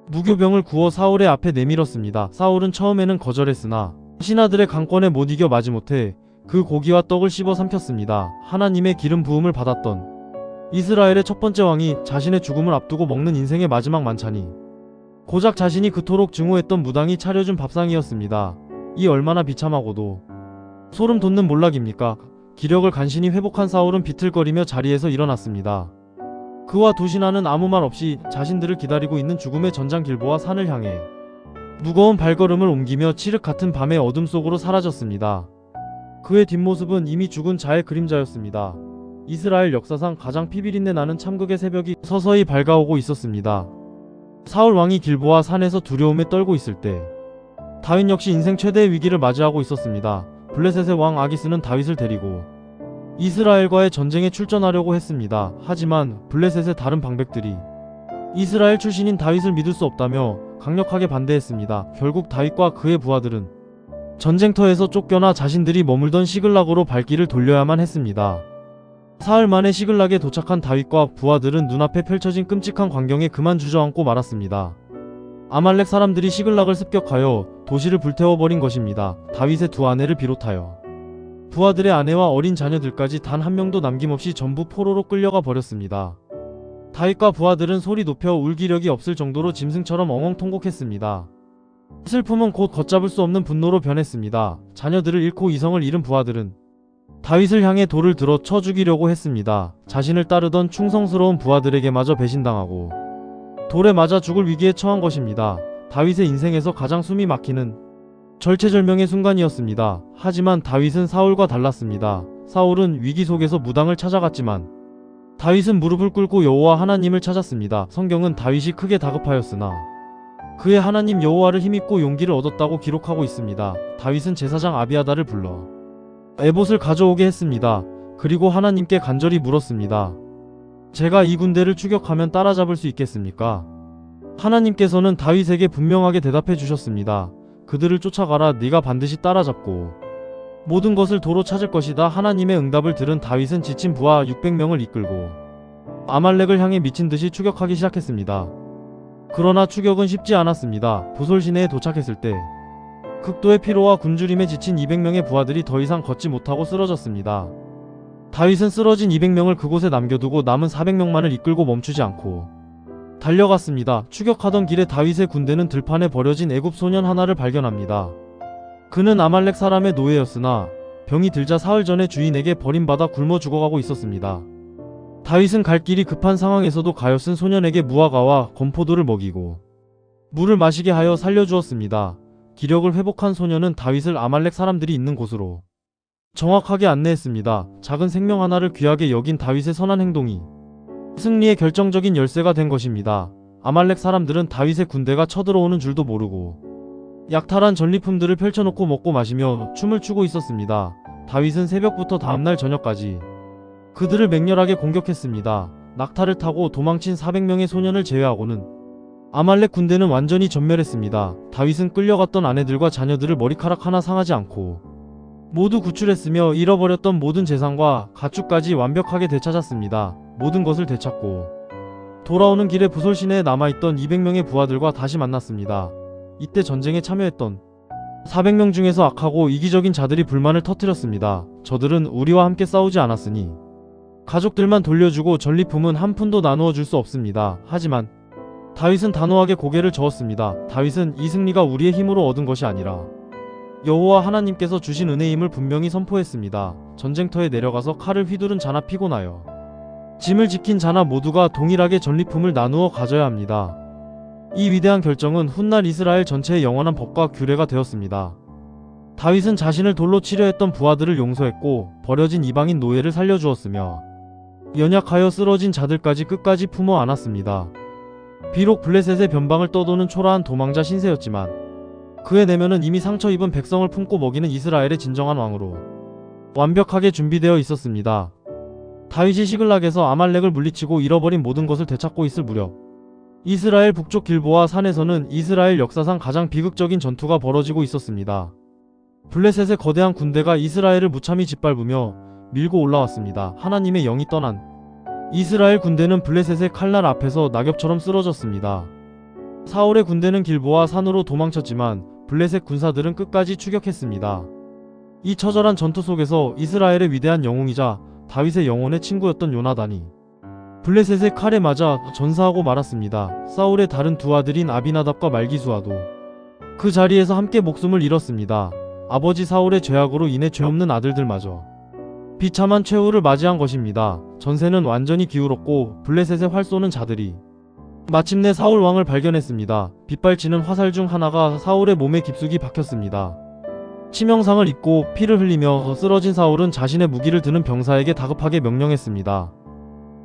Speaker 1: 무교병을 구워 사울의 앞에 내밀었습니다. 사울은 처음에는 거절했으나 신하들의 강권에 못 이겨 마지못해 그 고기와 떡을 씹어 삼켰습니다. 하나님의 기름 부음을 받았던 이스라엘의 첫 번째 왕이 자신의 죽음을 앞두고 먹는 인생의 마지막 만찬이 고작 자신이 그토록 증오했던 무당이 차려준 밥상이었습니다. 이 얼마나 비참하고도 소름 돋는 몰락입니까? 기력을 간신히 회복한 사울은 비틀거리며 자리에서 일어났습니다. 그와 두 신하는 아무 말 없이 자신들을 기다리고 있는 죽음의 전장 길보아 산을 향해 무거운 발걸음을 옮기며 칠흑 같은 밤의 어둠 속으로 사라졌습니다. 그의 뒷모습은 이미 죽은 자의 그림자였습니다. 이스라엘 역사상 가장 피비린내 나는 참극의 새벽이 서서히 밝아오고 있었습니다. 사울 왕이 길보아 산에서 두려움에 떨고 있을 때 다윗 역시 인생 최대의 위기를 맞이하고 있었습니다. 블레셋의 왕 아기스는 다윗을 데리고 이스라엘과의 전쟁에 출전하려고 했습니다. 하지만 블레셋의 다른 방백들이 이스라엘 출신인 다윗을 믿을 수 없다며 강력하게 반대했습니다. 결국 다윗과 그의 부하들은 전쟁터에서 쫓겨나 자신들이 머물던 시글락으로 발길을 돌려야만 했습니다. 사흘 만에 시글락에 도착한 다윗과 부하들은 눈앞에 펼쳐진 끔찍한 광경에 그만 주저앉고 말았습니다. 아말렉 사람들이 시글락을 습격하여 도시를 불태워버린 것입니다. 다윗의 두 아내를 비롯하여 부하들의 아내와 어린 자녀들까지 단 한 명도 남김없이 전부 포로로 끌려가 버렸습니다. 다윗과 부하들은 소리 높여 울 기력이 없을 정도로 짐승처럼 엉엉 통곡했습니다. 슬픔은 곧 걷잡을 수 없는 분노로 변했습니다. 자녀들을 잃고 이성을 잃은 부하들은 다윗을 향해 돌을 들어 쳐 죽이려고 했습니다. 자신을 따르던 충성스러운 부하들에게마저 배신당하고 돌에 맞아 죽을 위기에 처한 것입니다. 다윗의 인생에서 가장 숨이 막히는 절체절명의 순간이었습니다. 하지만 다윗은 사울과 달랐습니다. 사울은 위기 속에서 무당을 찾아갔지만 다윗은 무릎을 꿇고 여호와 하나님을 찾았습니다. 성경은 다윗이 크게 다급하였으나 그의 하나님 여호와를 힘입고 용기를 얻었다고 기록하고 있습니다. 다윗은 제사장 아비아다를 불러 에봇을 가져오게 했습니다. 그리고 하나님께 간절히 물었습니다. 제가 이 군대를 추격하면 따라잡을 수 있겠습니까? 하나님께서는 다윗에게 분명하게 대답해 주셨습니다. 그들을 쫓아가라. 네가 반드시 따라잡고 모든 것을 도로 찾을 것이다. 하나님의 응답을 들은 다윗은 지친 부하 600명을 이끌고 아말렉을 향해 미친듯이 추격하기 시작했습니다. 그러나 추격은 쉽지 않았습니다. 부솔 시내에 도착했을 때 극도의 피로와 굶주림에 지친 200명의 부하들이 더 이상 걷지 못하고 쓰러졌습니다. 다윗은 쓰러진 200명을 그곳에 남겨두고 남은 400명만을 이끌고 멈추지 않고 달려갔습니다. 추격하던 길에 다윗의 군대는 들판에 버려진 애굽 소년 하나를 발견합니다. 그는 아말렉 사람의 노예였으나 병이 들자 사흘 전에 주인에게 버림받아 굶어 죽어가고 있었습니다. 다윗은 갈 길이 급한 상황에서도 가엾은 소년에게 무화과와 건포도를 먹이고 물을 마시게 하여 살려주었습니다. 기력을 회복한 소년은 다윗을 아말렉 사람들이 있는 곳으로 정확하게 안내했습니다. 작은 생명 하나를 귀하게 여긴 다윗의 선한 행동이 승리의 결정적인 열쇠가 된 것입니다. 아말렉 사람들은 다윗의 군대가 쳐들어오는 줄도 모르고 약탈한 전리품들을 펼쳐놓고 먹고 마시며 춤을 추고 있었습니다. 다윗은 새벽부터 다음날 저녁까지 그들을 맹렬하게 공격했습니다. 낙타를 타고 도망친 400명의 소년을 제외하고는 아말렉 군대는 완전히 전멸했습니다. 다윗은 끌려갔던 아내들과 자녀들을 머리카락 하나 상하지 않고 모두 구출했으며 잃어버렸던 모든 재산과 가축까지 완벽하게 되찾았습니다. 모든 것을 되찾고 돌아오는 길에 부솔 시내에 남아있던 200명의 부하들과 다시 만났습니다. 이때 전쟁에 참여했던 400명 중에서 악하고 이기적인 자들이 불만을 터뜨렸습니다. 저들은 우리와 함께 싸우지 않았으니 가족들만 돌려주고 전리품은 한 푼도 나누어 줄 수 없습니다. 하지만 다윗은 단호하게 고개를 저었습니다. 다윗은 이 승리가 우리의 힘으로 얻은 것이 아니라 여호와 하나님께서 주신 은혜임을 분명히 선포했습니다. 전쟁터에 내려가서 칼을 휘두른 자나 피곤하여 짐을 지킨 자나 모두가 동일하게 전리품을 나누어 가져야 합니다. 이 위대한 결정은 훗날 이스라엘 전체의 영원한 법과 규례가 되었습니다. 다윗은 자신을 돌로 치려 했던 부하들을 용서했고 버려진 이방인 노예를 살려주었으며 연약하여 쓰러진 자들까지 끝까지 품어 안았습니다. 비록 블레셋의 변방을 떠도는 초라한 도망자 신세였지만 그의 내면은 이미 상처 입은 백성을 품고 먹이는 이스라엘의 진정한 왕으로 완벽하게 준비되어 있었습니다. 다윗이 시글락에서 아말렉을 물리치고 잃어버린 모든 것을 되찾고 있을 무렵 이스라엘 북쪽 길보아 산에서는 이스라엘 역사상 가장 비극적인 전투가 벌어지고 있었습니다. 블레셋의 거대한 군대가 이스라엘을 무참히 짓밟으며 밀고 올라왔습니다. 하나님의 영이 떠난 이스라엘 군대는 블레셋의 칼날 앞에서 낙엽처럼 쓰러졌습니다. 사울의 군대는 길보아 산으로 도망쳤지만 블레셋 군사들은 끝까지 추격했습니다. 이 처절한 전투 속에서 이스라엘의 위대한 영웅이자 다윗의 영혼의 친구였던 요나단이 블레셋의 칼에 맞아 전사하고 말았습니다. 사울의 다른 두 아들인 아비나답과 말기수아도 그 자리에서 함께 목숨을 잃었습니다. 아버지 사울의 죄악으로 인해 죄 없는 아들들마저 비참한 최후를 맞이한 것입니다. 전세는 완전히 기울었고 블레셋의 활 쏘는 자들이 마침내 사울 왕을 발견했습니다. 빗발치는 화살 중 하나가 사울의 몸에 깊숙이 박혔습니다. 치명상을 입고 피를 흘리며 쓰러진 사울은 자신의 무기를 드는 병사에게 다급하게 명령했습니다.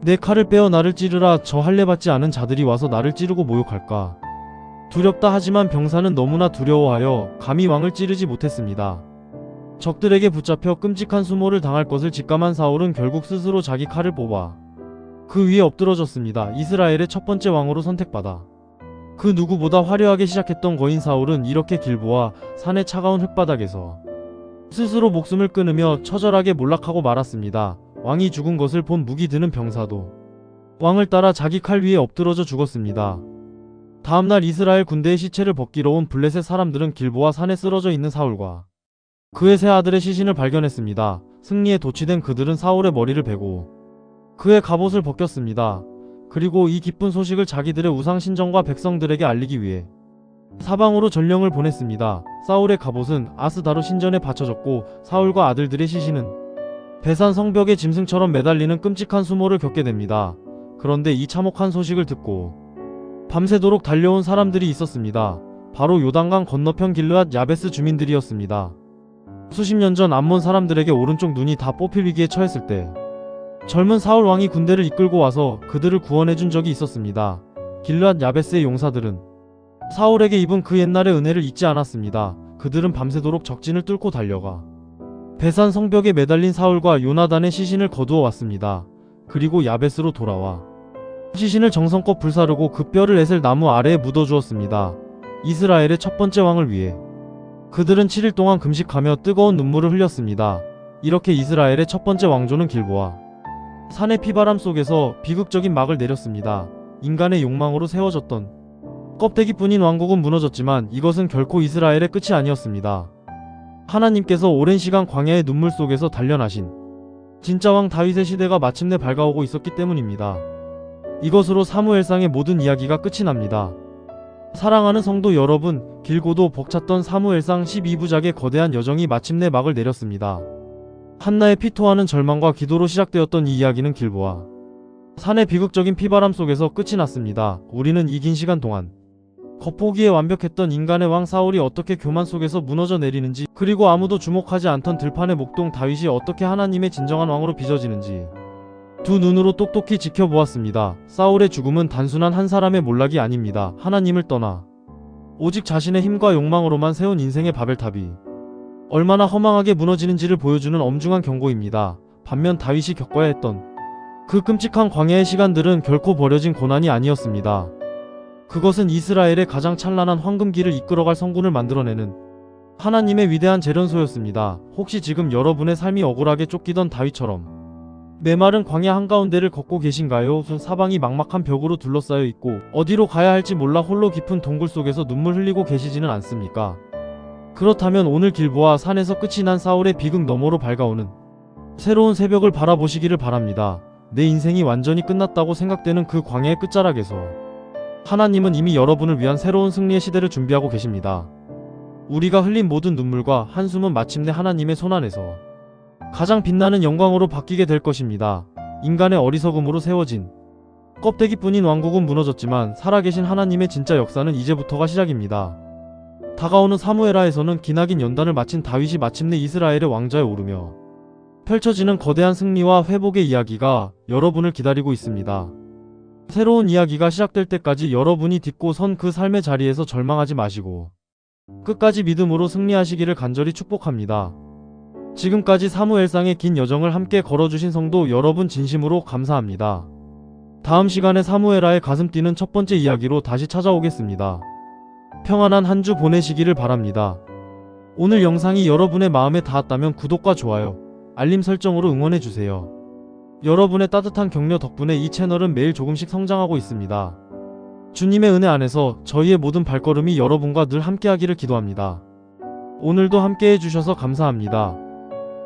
Speaker 1: 내 칼을 빼어 나를 찌르라. 저 할례 받지 않은 자들이 와서 나를 찌르고 모욕할까. 두렵다 하지만 병사는 너무나 두려워하여 감히 왕을 찌르지 못했습니다. 적들에게 붙잡혀 끔찍한 수모를 당할 것을 직감한 사울은 결국 스스로 자기 칼을 뽑아 그 위에 엎드러졌습니다. 이스라엘의 첫 번째 왕으로 선택받아 그 누구보다 화려하게 시작했던 거인 사울은 이렇게 길보아 산의 차가운 흙바닥에서 스스로 목숨을 끊으며 처절하게 몰락하고 말았습니다. 왕이 죽은 것을 본 무기 드는 병사도 왕을 따라 자기 칼 위에 엎드러져 죽었습니다. 다음날 이스라엘 군대의 시체를 벗기러 온 블레셋 사람들은 길보아 산에 쓰러져 있는 사울과 그의 세 아들의 시신을 발견했습니다. 승리에 도취된 그들은 사울의 머리를 베고 그의 갑옷을 벗겼습니다. 그리고 이 기쁜 소식을 자기들의 우상 신전과 백성들에게 알리기 위해 사방으로 전령을 보냈습니다. 사울의 갑옷은 아스다로 신전에 바쳐졌고 사울과 아들들의 시신은 배산 성벽의 짐승처럼 매달리는 끔찍한 수모를 겪게 됩니다. 그런데 이 참혹한 소식을 듣고 밤새도록 달려온 사람들이 있었습니다. 바로 요단강 건너편 길르앗 야베스 주민들이었습니다. 수십 년 전 암몬 사람들에게 오른쪽 눈이 다 뽑힐 위기에 처했을 때 젊은 사울 왕이 군대를 이끌고 와서 그들을 구원해준 적이 있었습니다. 길르앗 야베스의 용사들은 사울에게 입은 그 옛날의 은혜를 잊지 않았습니다. 그들은 밤새도록 적진을 뚫고 달려가 배산 성벽에 매달린 사울과 요나단의 시신을 거두어 왔습니다. 그리고 야베스로 돌아와 시신을 정성껏 불사르고 그 뼈를 에셀 나무 아래에 묻어주었습니다. 이스라엘의 첫 번째 왕을 위해 그들은 7일 동안 금식하며 뜨거운 눈물을 흘렸습니다. 이렇게 이스라엘의 첫 번째 왕조는 길보아 산의 피바람 속에서 비극적인 막을 내렸습니다. 인간의 욕망으로 세워졌던 껍데기뿐인 왕국은 무너졌지만 이것은 결코 이스라엘의 끝이 아니었습니다. 하나님께서 오랜 시간 광야의 눈물 속에서 단련하신 진짜 왕 다윗의 시대가 마침내 밝아오고 있었기 때문입니다. 이것으로 사무엘상의 모든 이야기가 끝이 납니다. 사랑하는 성도 여러분, 길고도 벅찼던 사무엘상 12부작의 거대한 여정이 마침내 막을 내렸습니다. 한나의 피토하는 절망과 기도로 시작되었던 이 이야기는 길보아 산의 비극적인 피바람 속에서 끝이 났습니다. 우리는 이 긴 시간 동안 겉보기에 완벽했던 인간의 왕 사울이 어떻게 교만 속에서 무너져 내리는지, 그리고 아무도 주목하지 않던 들판의 목동 다윗이 어떻게 하나님의 진정한 왕으로 빚어지는지 두 눈으로 똑똑히 지켜보았습니다. 사울의 죽음은 단순한 한 사람의 몰락이 아닙니다. 하나님을 떠나 오직 자신의 힘과 욕망으로만 세운 인생의 바벨탑이 얼마나 허망하게 무너지는지를 보여주는 엄중한 경고입니다. 반면 다윗이 겪어야 했던 그 끔찍한 광야의 시간들은 결코 버려진 고난이 아니었습니다. 그것은 이스라엘의 가장 찬란한 황금기를 이끌어갈 성군을 만들어내는 하나님의 위대한 재련소였습니다. 혹시 지금 여러분의 삶이 억울하게 쫓기던 다윗처럼 메마른 광야 한가운데를 걷고 계신가요? 사방이 막막한 벽으로 둘러싸여 있고 어디로 가야 할지 몰라 홀로 깊은 동굴 속에서 눈물 흘리고 계시지는 않습니까? 그렇다면 오늘 길보아 산에서 끝이 난 사울의 비극 너머로 밝아오는 새로운 새벽을 바라보시기를 바랍니다. 내 인생이 완전히 끝났다고 생각되는 그 광야의 끝자락에서 하나님은 이미 여러분을 위한 새로운 승리의 시대를 준비하고 계십니다. 우리가 흘린 모든 눈물과 한숨은 마침내 하나님의 손안에서 가장 빛나는 영광으로 바뀌게 될 것입니다. 인간의 어리석음으로 세워진 껍데기뿐인 왕국은 무너졌지만 살아계신 하나님의 진짜 역사는 이제부터가 시작입니다. 다가오는 사무엘하에서는 기나긴 연단을 마친 다윗이 마침내 이스라엘의 왕좌에 오르며 펼쳐지는 거대한 승리와 회복의 이야기가 여러분을 기다리고 있습니다. 새로운 이야기가 시작될 때까지 여러분이 딛고 선 그 삶의 자리에서 절망하지 마시고 끝까지 믿음으로 승리하시기를 간절히 축복합니다. 지금까지 사무엘상의 긴 여정을 함께 걸어주신 성도 여러분 진심으로 감사합니다. 다음 시간에 사무엘하의 가슴 뛰는 첫 번째 이야기로 다시 찾아오겠습니다. 평안한 한 주 보내시기를 바랍니다. 오늘 영상이 여러분의 마음에 닿았다면 구독과 좋아요, 알림 설정으로 응원해주세요. 여러분의 따뜻한 격려 덕분에 이 채널은 매일 조금씩 성장하고 있습니다. 주님의 은혜 안에서 저희의 모든 발걸음이 여러분과 늘 함께하기를 기도합니다. 오늘도 함께해 주셔서 감사합니다.